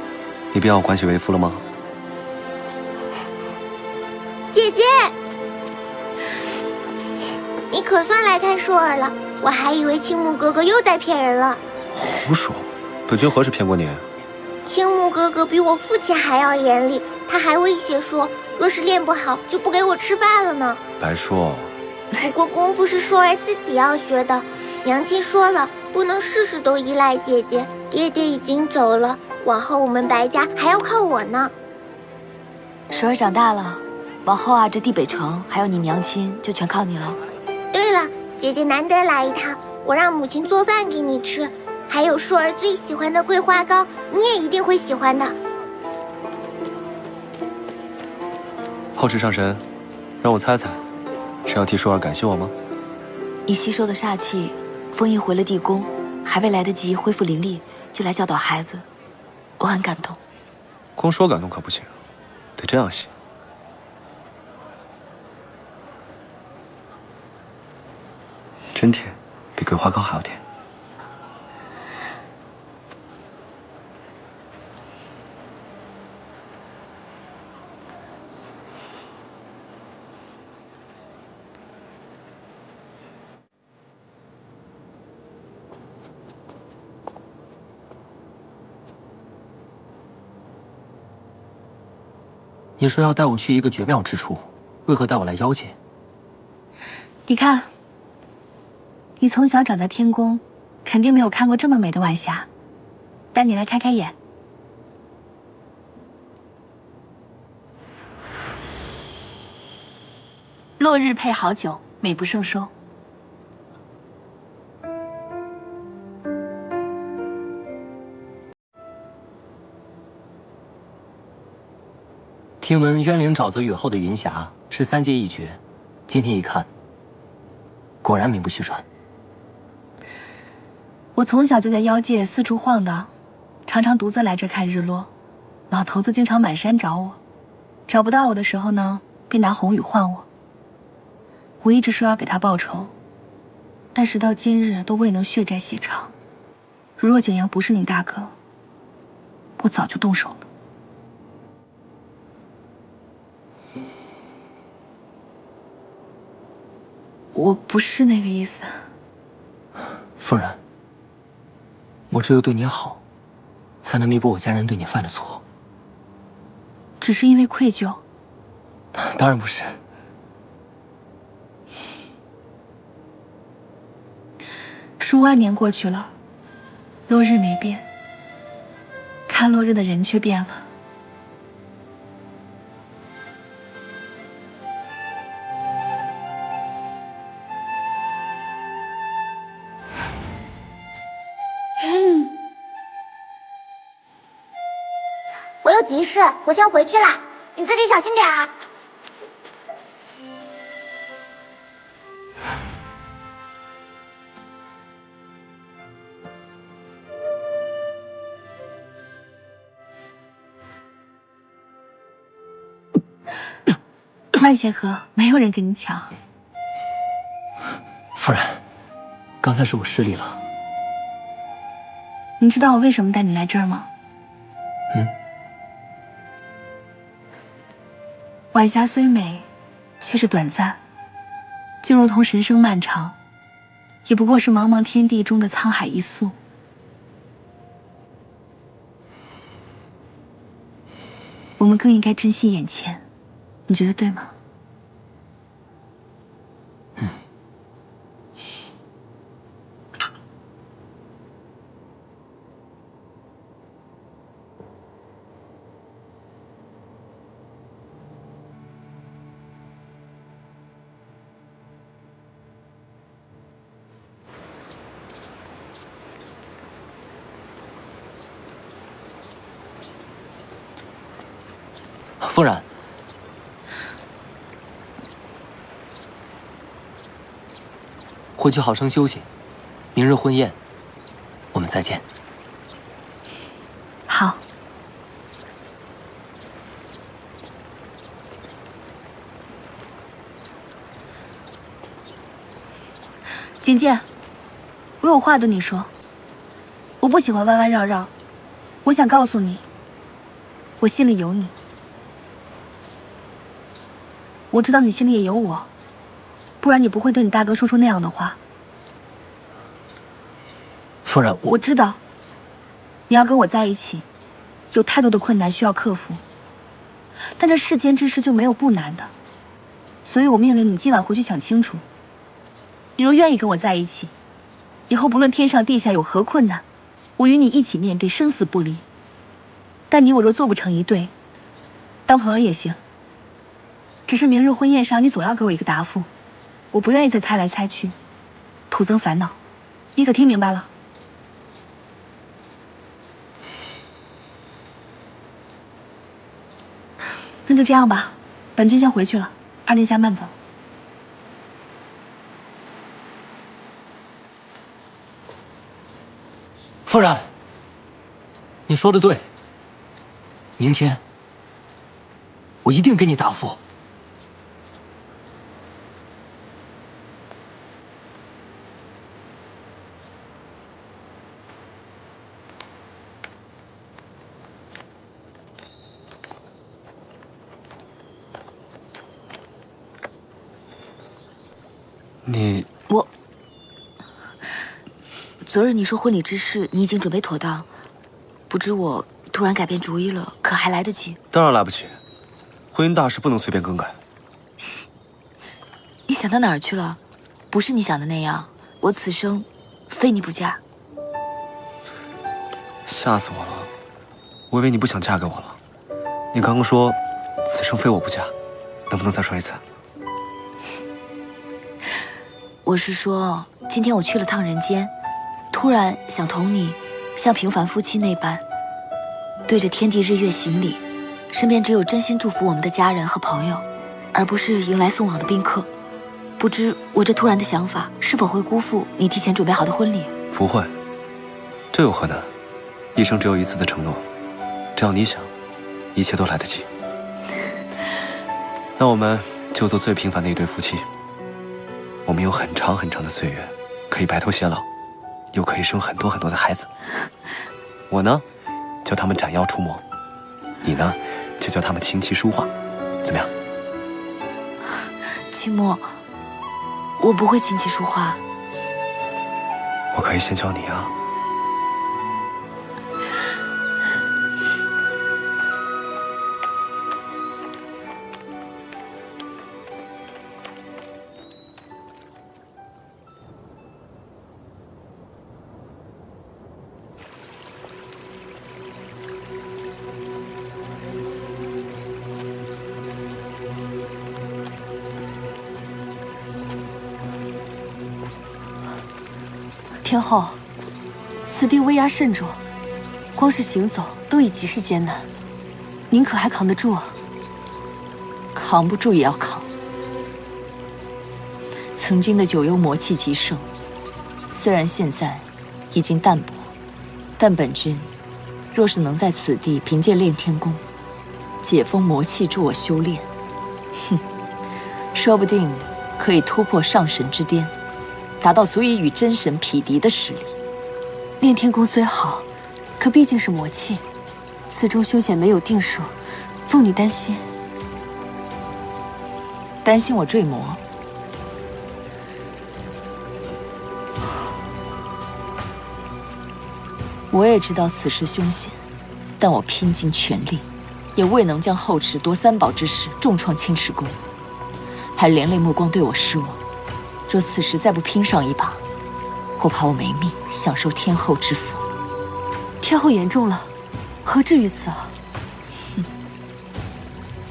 你便要关系为夫了吗？姐姐，你可算来看舒儿了，我还以为青木哥哥又在骗人了。胡说，本君何时骗过你？青木哥哥比我父亲还要严厉，他还威胁说，若是练不好，就不给我吃饭了呢。白说。不过功夫是舒儿自己要学的，娘亲说了，不能事事都依赖姐姐。爹爹已经走了，往后我们白家还要靠我呢。舒儿长大了，往后啊，这地北城还有你娘亲就全靠你了。对了，姐姐难得来一趟，我让母亲做饭给你吃，还有舒儿最喜欢的桂花糕，你也一定会喜欢的。后池上神，让我猜猜，是要替舒儿感谢我吗？你吸收的煞气，封印回了地宫，还未来得及恢复灵力，就来教导孩子，我很感动。光说感动可不行，得这样写。真甜，比桂花糕还要甜。你说要带我去一个绝妙之处，为何带我来妖界？你看，你从小长在天宫，肯定没有看过这么美的晚霞，带你来开开眼。落日配好酒，美不胜收。听闻渊灵沼泽雨后的云霞是3界一绝，今天一看，果然名不虚传。我从小就在妖界四处晃荡，常常独自来这看日落。老头子经常满山找我，找不到我的时候呢，便拿红雨换我。我一直说要给他报仇，但时到今日都未能血债血偿。如若景阳不是你大哥，我早就动手了。我不是那个意思。夫人，我只有对你好，才能弥补我家人对你犯的错。只是因为愧疚？当然不是。数万年过去了，落日没变，看落日的人却变了。我有急事，我先回去了，你自己小心点啊。慢些喝，没有人跟你抢。夫人，刚才是我失礼了。你知道我为什么带你来这儿吗？晚霞虽美，却是短暂，就如同人生漫长，也不过是茫茫天地中的沧海一粟。我们更应该珍惜眼前，你觉得对吗？夫人，回去好生休息，明日婚宴，我们再见。好。简简，我有话对你说。我不喜欢弯弯绕绕，我想告诉你，我心里有你。我知道你心里也有我，不然你不会对你大哥说出那样的话。夫人，我知道，你要跟我在一起，有太多的困难需要克服。但这世间之事就没有不难的，所以我命令你今晚回去想清楚。你若愿意跟我在一起，以后不论天上地下有何困难，我与你一起面对，生死不离。但你我若做不成一对，当朋友也行。只是明日婚宴上，你总要给我一个答复，我不愿意再猜来猜去，徒增烦恼。你可听明白了？那就这样吧，本君先回去了，二殿下慢走。夫人，你说的对，明天我一定给你答复。你昨日你说婚礼之事你已经准备妥当，不知我突然改变主意了，可还来得及？当然来不及，婚姻大事不能随便更改。你想到哪儿去了？不是你想的那样，我此生非你不嫁。吓死我了！我以为你不想嫁给我了。你刚刚说此生非我不嫁，能不能再说一次？我是说，今天我去了趟人间，突然想同你像平凡夫妻那般，对着天地日月行礼，身边只有真心祝福我们的家人和朋友，而不是迎来送往的宾客。不知我这突然的想法是否会辜负你提前准备好的婚礼？不会，这有何难？一生只有一次的承诺，只要你想，一切都来得及。那我们就做最平凡的一对夫妻。我们有很长很长的岁月，可以白头偕老，又可以生很多很多的孩子。我呢，叫他们斩妖除魔；你呢，就叫他们琴棋书画，怎么样？清墨，我不会琴棋书画。我可以先教你啊。天后，此地威压甚重，光是行走都已极是艰难，您可还扛得住啊？扛不住也要扛。曾经的九幽魔气极盛，虽然现在已经淡薄，但本君若是能在此地凭借炼天功解封魔气，助我修炼，说不定可以突破上神之巅，达到足以与真神匹敌的实力。炼天功虽好，可毕竟是魔器，此中凶险没有定数，凤女担心。担心我坠魔？我也知道此事凶险，但我拼尽全力，也未能将后池夺三宝之时重创青池宫，还连累目光对我失望。若此时再不拼上一把，我怕我没命享受天后之福。天后言重了，何至于此啊？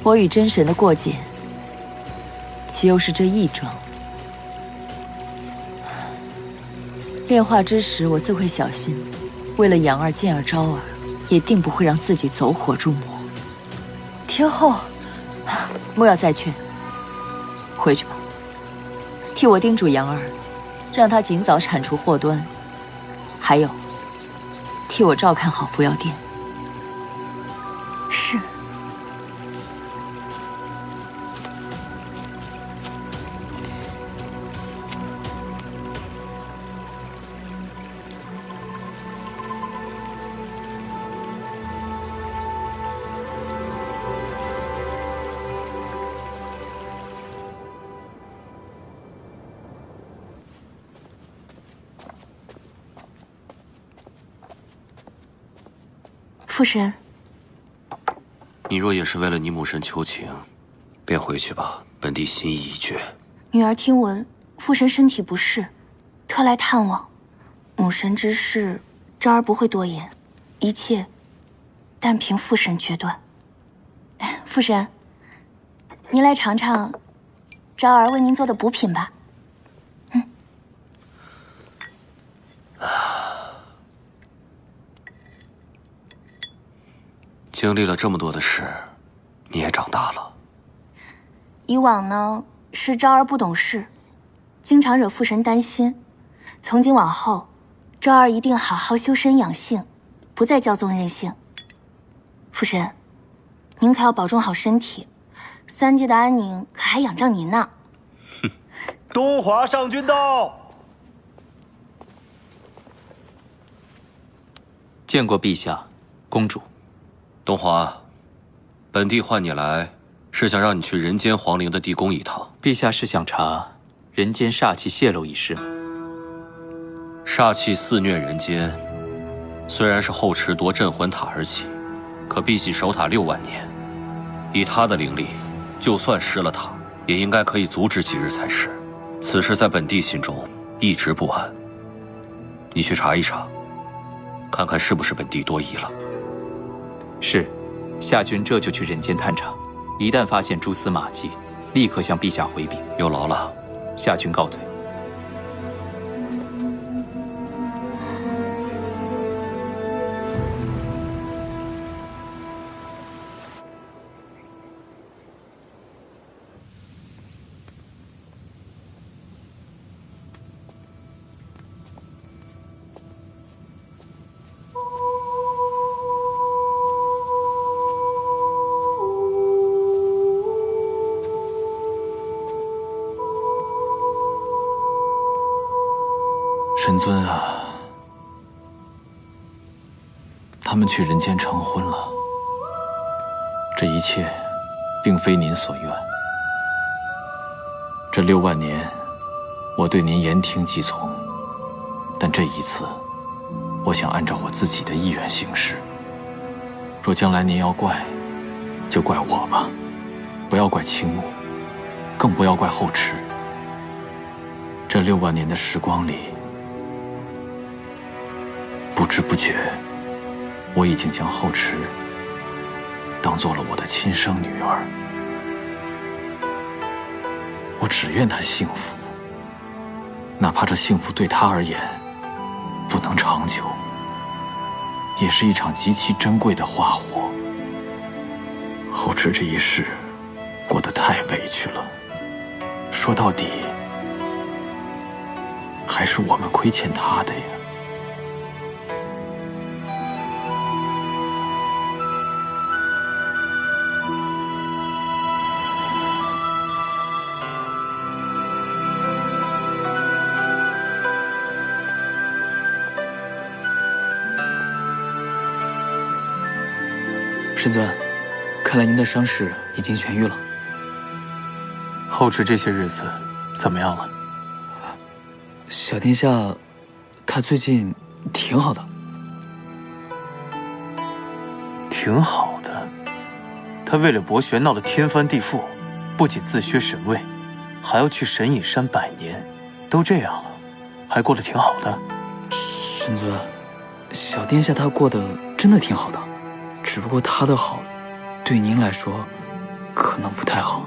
我与真神的过节，岂又是这一桩？炼化之时，我自会小心。为了养儿见儿招儿，也定不会让自己走火入魔。天后，莫要再劝，回去吧。替我叮嘱杨儿，让他尽早铲除祸端。还有，替我照看好伏妖殿。是。父神，你若也是为了你母神求情，便回去吧。本帝心意已决。女儿听闻父神身体不适，特来探望。母神之事，昭儿不会多言，一切但凭父神决断。父神，您来尝尝昭儿为您做的补品吧。经历了这么多的事，你也长大了。以往呢，是昭儿不懂事，经常惹父神担心。从今往后，昭儿一定好好修身养性，不再骄纵任性。父神，您可要保重好身体，三界的安宁可还仰仗您呢。东华上君到。见过陛下，公主。东华，本帝唤你来，是想让你去人间皇陵的地宫一趟。陛下是想查人间煞气泄露一事吗？煞气肆虐人间，虽然是后池夺镇魂塔而起，可碧玺守塔6万年，以他的灵力，就算失了塔，也应该可以阻止几日才是。此事在本帝心中一直不安。你去查一查，看看是不是本帝多疑了。是，夏君这就去人间探查，一旦发现蛛丝马迹，立刻向陛下回禀。有劳了，夏君告退。神尊啊，他们去人间成婚了，这一切并非您所愿。这6万年，我对您言听计从，但这一次，我想按照我自己的意愿行事。若将来您要怪，就怪我吧，不要怪青木，更不要怪后池。这6万年的时光里，不知不觉，我已经将后池当做了我的亲生女儿。我只愿她幸福，哪怕这幸福对她而言不能长久，也是一场极其珍贵的花火。后池这一世过得太委屈了，说到底，还是我们亏欠她的呀。神尊，看来您的伤势已经痊愈了。后池这些日子怎么样了？小殿下，他最近挺好的。挺好的。他为了博玄闹得天翻地覆，不仅自削神位，还要去神隐山100年，都这样了，还过得挺好的。神尊，小殿下他过得真的挺好的，只不过他的好，对您来说，可能不太好。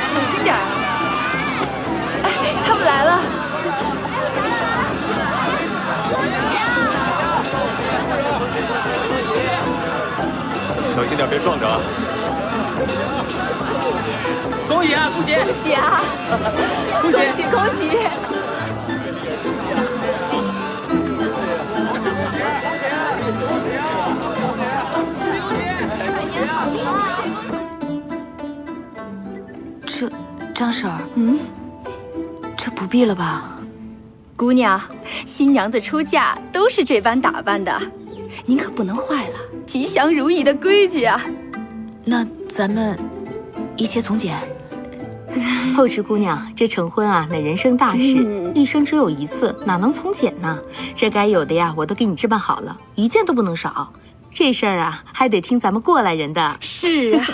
小心点儿！哎，他们来了。小心点，别撞着啊！恭喜啊，恭喜！恭喜啊！恭喜恭喜！张婶儿，这不必了吧？姑娘，新娘子出嫁都是这般打扮的，您可不能坏了吉祥如意的规矩啊！那咱们一切从简。后池姑娘，这成婚啊，乃人生大事，一生只有一次，哪能从简呢？这该有的呀，我都给你置办好了，一件都不能少。这事儿啊，还得听咱们过来人的。是啊，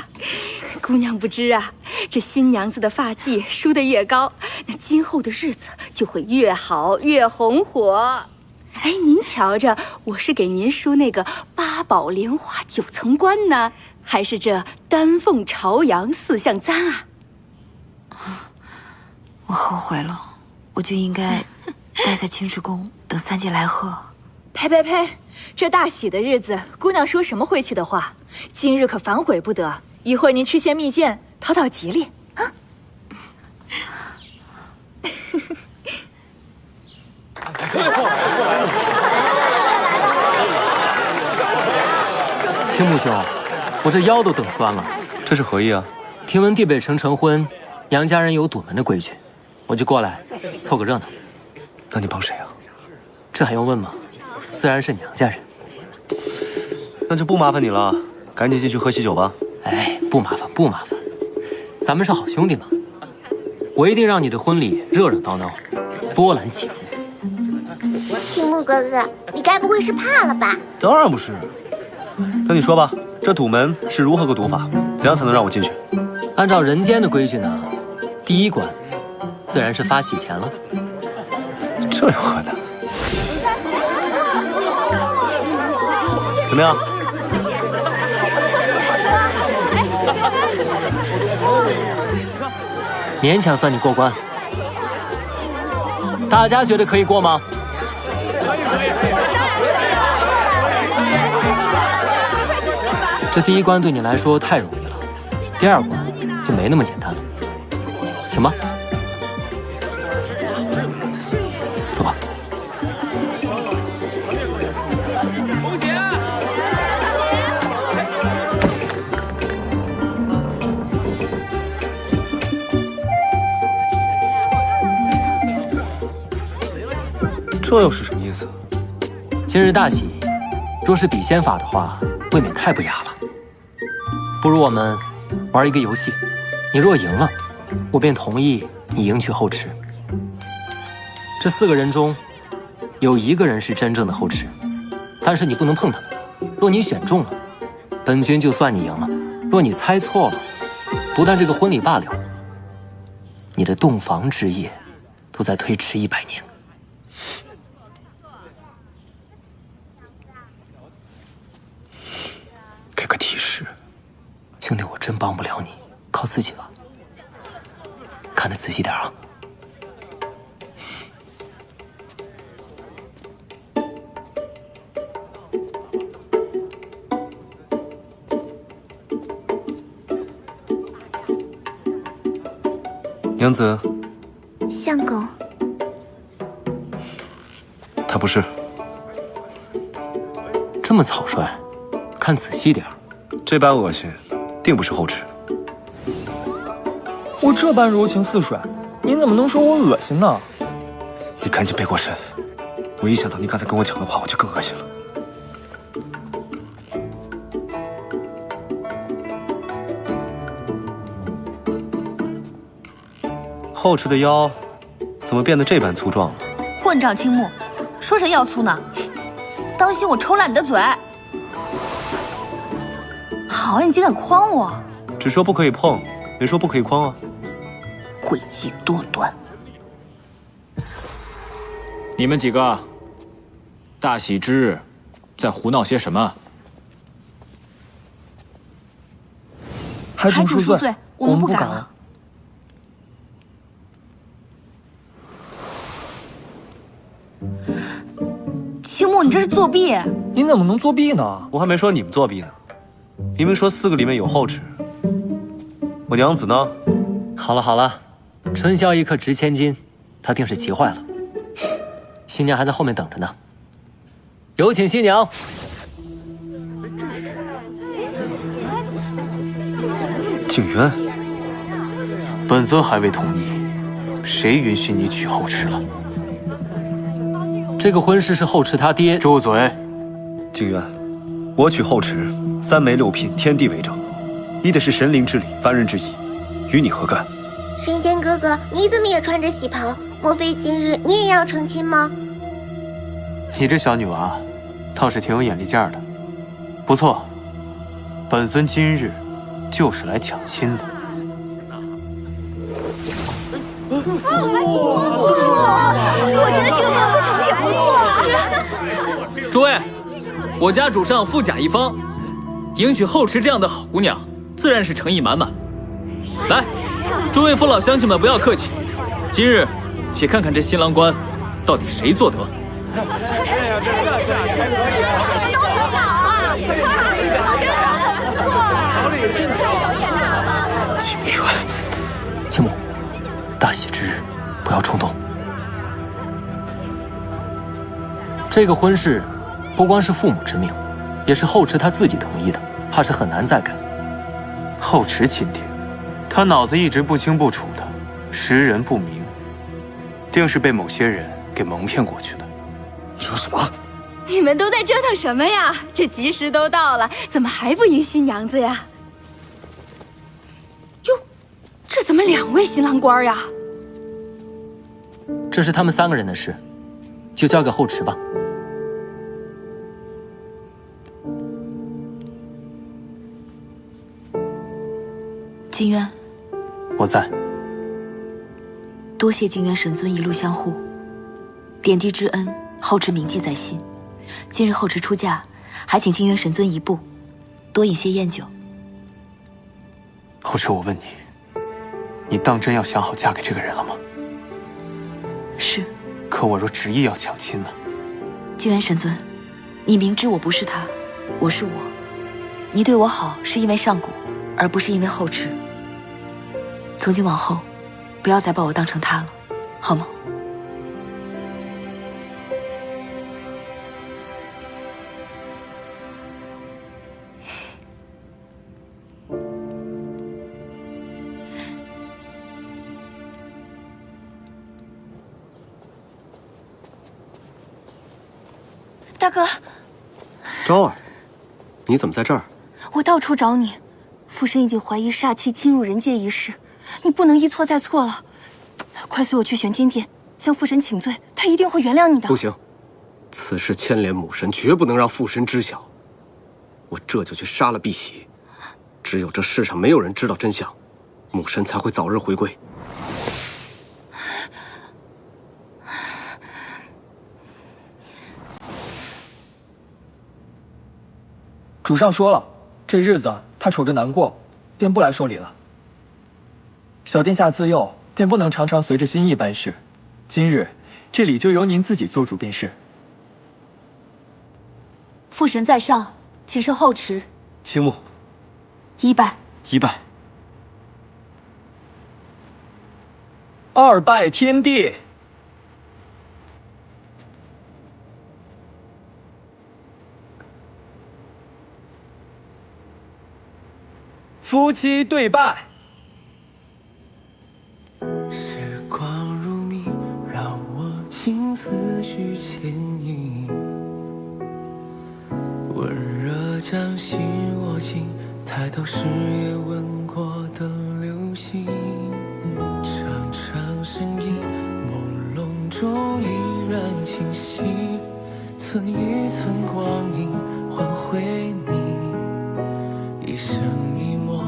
姑娘不知啊，这新娘子的发髻梳得越高，那今后的日子就会越好越红火。哎，您瞧着，我是给您梳那个8宝莲花9层冠呢，还是这丹凤朝阳4象簪啊？我后悔了，我就应该待在清池宫等3姐来贺。呸呸呸！这大喜的日子，姑娘说什么晦气的话？今日可反悔不得！一会儿您吃些蜜饯，讨讨吉利啊！青木兄，我这腰都等酸了。这是何意啊？听闻地北城成婚，杨家人有堵门的规矩，我就过来凑个热闹。那你帮谁啊？这还用问吗？自然是娘家人。那就不麻烦你了，赶紧进去喝喜酒吧。哎，不麻烦不麻烦，咱们是好兄弟嘛。我一定让你的婚礼热热闹闹，波澜起伏。青木哥哥，你该不会是怕了吧？当然不是。那你说吧，这堵门是如何个堵法？怎样才能让我进去？按照人间的规矩呢，第一关自然是发喜钱了。这有何难？怎么样？勉强算你过关。大家觉得可以过吗？这第一关对你来说太容易了，第2关就没那么简单了。请吧，走吧。这又是什么意思？今日大喜，若是比仙法的话，未免太不雅了。不如我们玩一个游戏，你若赢了，我便同意你迎娶后池。这4个人中，有1个人是真正的后池，但是你不能碰他们。若你选中了，本君就算你赢了；若你猜错了，不但这个婚礼罢了，你的洞房之夜都在推迟100年。给个提示，兄弟，我真帮不了你，靠自己吧。看得仔细点啊！娘子，相公，他不是。这么草率，看仔细点儿。这般恶心，定不是后池。我这般柔情似水，你怎么能说我恶心呢？你赶紧背过身，我一想到你刚才跟我讲的话，我就更恶心了。后池的腰怎么变得这般粗壮了？混账青木，说谁腰粗呢？当心我抽烂你的嘴！好，你竟敢诓我！只说不可以碰，没说不可以诓啊！诡计多端！你们几个，大喜之日，在胡闹些什么？还请恕罪，我们不敢了。青木，你这是作弊！你怎么能作弊呢？我还没说你们作弊呢，明明说4个里面有后池。我娘子呢？好了好了，春宵一刻值千金，他定是急坏了。新娘还在后面等着呢，有请新娘。景渊，本尊还未同意，谁允许你娶后池了？这个婚事是后池他爹。住嘴！景渊，我娶后池，3媒6聘，天地为证，依的是神灵之礼，凡人之义，与你何干？神仙哥哥，你怎么也穿着喜袍？莫非今日你也要成亲吗？你这小女娃，倒是挺有眼力劲儿的。不错，本尊今日就是来抢亲的。我觉得这个满会场也不错。诸位，我家主上富甲一方，迎娶后池这样的好姑娘，自然是诚意满满。来，诸位父老乡亲们，不要客气，今日且看看这新郎官到底谁做得。景渊，青木，大喜之日，不要冲动。这个婚事，不光是父母之命，也是后池他自己同意的，怕是很难再改。后池亲爹，他脑子一直不清不楚的，识人不明，定是被某些人给蒙骗过去的。你说什么？你们都在折腾什么呀？这吉时都到了，怎么还不迎新娘子呀？哟，这怎么2位新郎官呀？这是他们3个人的事，就交给后池吧。金渊，我在。多谢金渊神尊一路相护，点滴之恩，后池铭记在心。今日后池出嫁，还请金渊神尊一步，多饮些宴酒。后池，我问你，你当真要想好嫁给这个人了吗？是。可我若执意要抢亲呢？金渊神尊，你明知我不是他，我是我。你对我好是因为上古，而不是因为后池。从今往后，不要再把我当成他了，好吗？大哥，昭儿，你怎么在这儿？我到处找你，父神已经怀疑煞气侵入人界一事，你不能一错再错了。快随我去玄天殿，向父神请罪，他一定会原谅你的。不行，此事牵连母神，绝不能让父神知晓。我这就去杀了碧玺，只有这世上没有人知道真相，母神才会早日回归。主上说了，这日子他瞅着难过，便不来收礼了。小殿下自幼便不能常常随着心意办事，今日这礼就由您自己做主便是。父神在上，请受后池。青木，一拜。一拜。2拜天地。夫妻对拜。时续牵引，温热掌心握紧，抬头时也吻过的流星，长长身影，朦胧中依然清晰，寸一寸光阴换回你，一生一默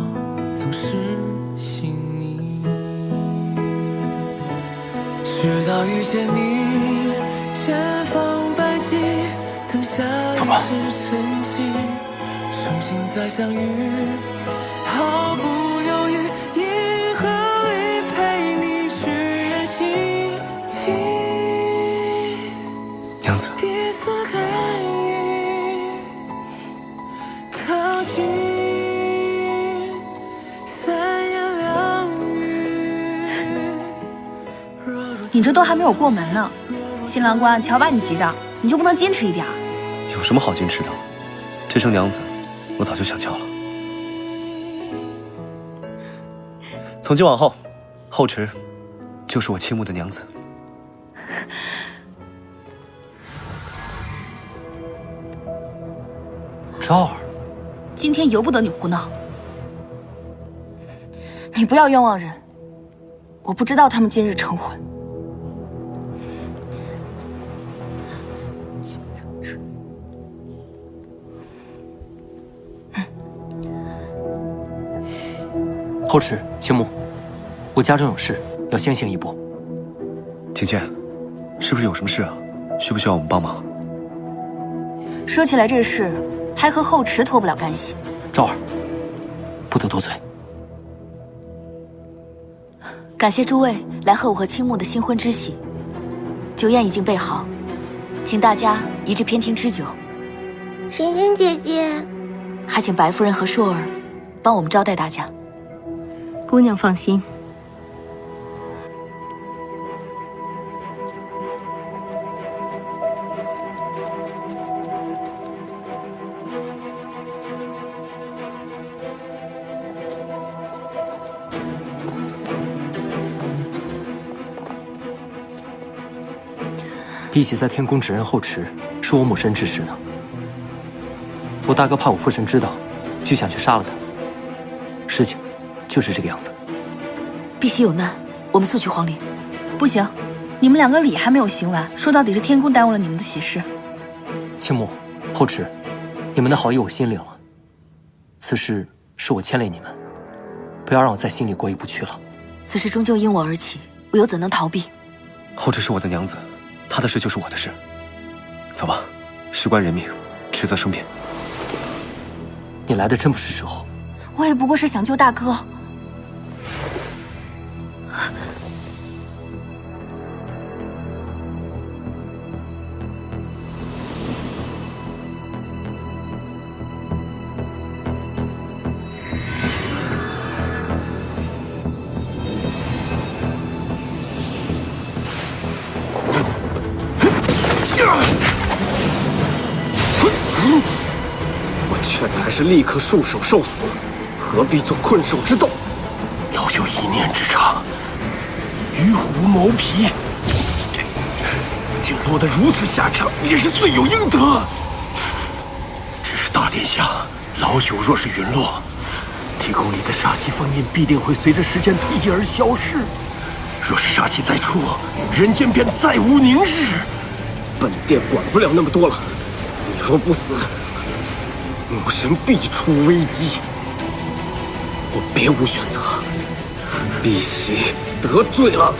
总是细腻，直到遇见你，前方白旗，等下一世晨曦，重新再相遇，毫不犹豫，银河里陪你去远行，娘子，彼此感应，靠近，三言两语。你这都还没有过门呢，新郎官瞧把你急的，你就不能矜持一点？有什么好矜持的？这声娘子，我早就想叫了。从今往后，后池就是我倾慕的娘子。昭儿，今天由不得你胡闹。你不要冤枉人，我不知道他们今日成婚。后池，青木，我家中有事，要先行一步。景剑，是不是有什么事啊？需不需要我们帮忙？说起来这事，还和后池脱不了干系。昭儿，不得多嘴。感谢诸位来贺我和青木的新婚之喜，酒宴已经备好，请大家移至偏厅吃酒。神仙姐姐，还请白夫人和硕儿帮我们招待大家。姑娘放心。比起在天宫指认后池，是我母身指使的。我大哥怕我父神知道，就想去杀了他。事情就是这个样子。碧玺有难，我们速去皇陵。不行，你们两个礼还没有行完，说到底是天宫耽误了你们的喜事。青木、后池，你们的好意我心领了。此事是我牵累你们，不要让我在心里过意不去了。此事终究因我而起，我又怎能逃避？后池是我的娘子，她的事就是我的事。走吧，事关人命，迟则生变。你来的真不是时候。我也不过是想救大哥。我劝你还是立刻束手受死，何必做困兽之斗？老朽一念之差，与虎谋皮，竟落得如此下场，也是罪有应得。只是大殿下，老朽若是陨落，天宫里的杀气封印必定会随着时间推移而消失。若是杀气再出，人间便再无宁日。本殿管不了那么多了，你若不死，母神必出危机。我别无选择，碧玺得罪了。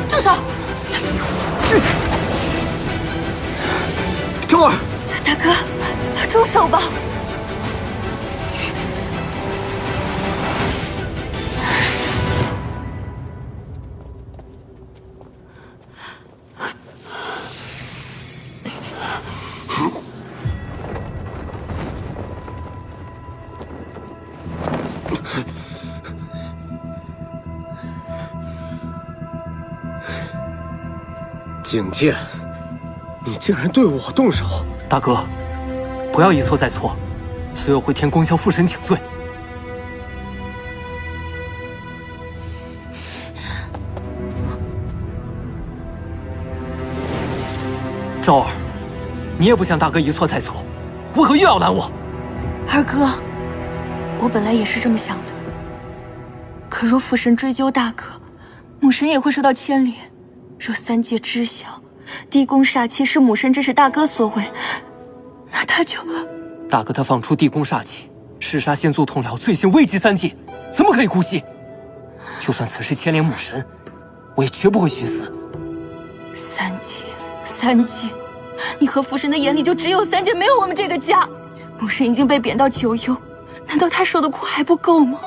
住手！昭儿，大哥，住手吧！景剑，你竟然对我动手！大哥，不要一错再错，随我回天宫向父神请罪。昭儿，你也不想大哥一错再错，为何又要拦我？二哥，我本来也是这么想的。可若父神追究大哥，母神也会受到牵连。若三界知晓地宫煞气是母神指使大哥所为，那他就……大哥他放出地宫煞气，弑杀仙族同僚，罪行危及三界，怎么可以姑息？就算此事牵连母神，我也绝不会寻死。三界，你和父神的眼里就只有三界，没有我们这个家。母神已经被贬到九幽，难道他受的苦还不够吗？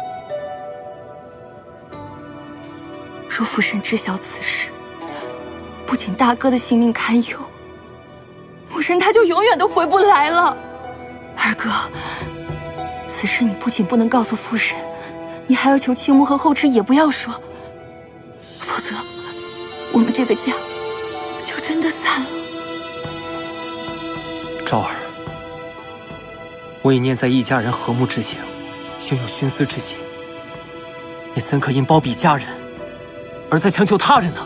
若父神知晓此事，不仅大哥的性命堪忧，母神他就永远都回不来了。二哥，此事你不仅不能告诉父神，你还要求青木和后池也不要说，否则我们这个家就真的散了。昭儿，我已念在一家人和睦之情，心有徇私之心，你怎可因包庇家人，而再强求他人呢？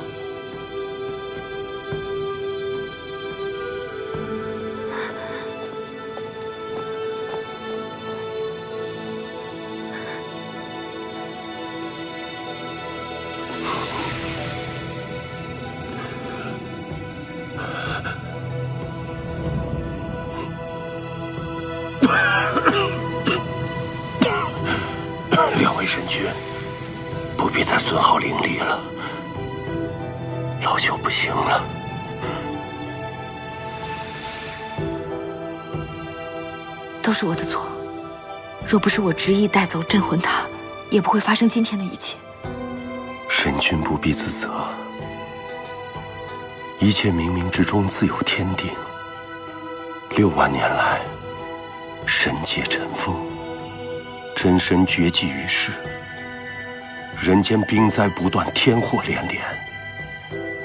两位神君，不必再损耗灵力了，老朽不行了。都是我的错，若不是我执意带走镇魂塔，也不会发生今天的一切。神君不必自责，一切冥冥之中自有天定。6万年来，神界尘封，真神绝迹于世，人间兵灾不断，天祸连连。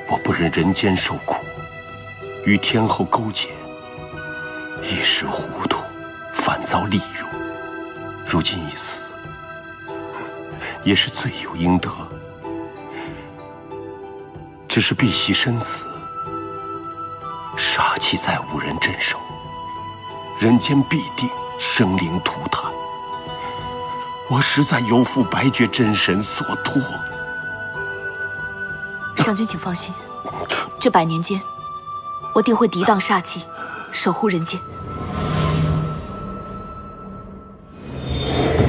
我不忍人间受苦，与天后勾结，一时糊涂，反遭利用。如今一死，也是罪有应得。只是必惜身死，煞气再无人镇守，人间必定生灵涂炭。我实在有负白绝真神所托。上君请放心，这100年间，我定会涤荡煞气，守护人间。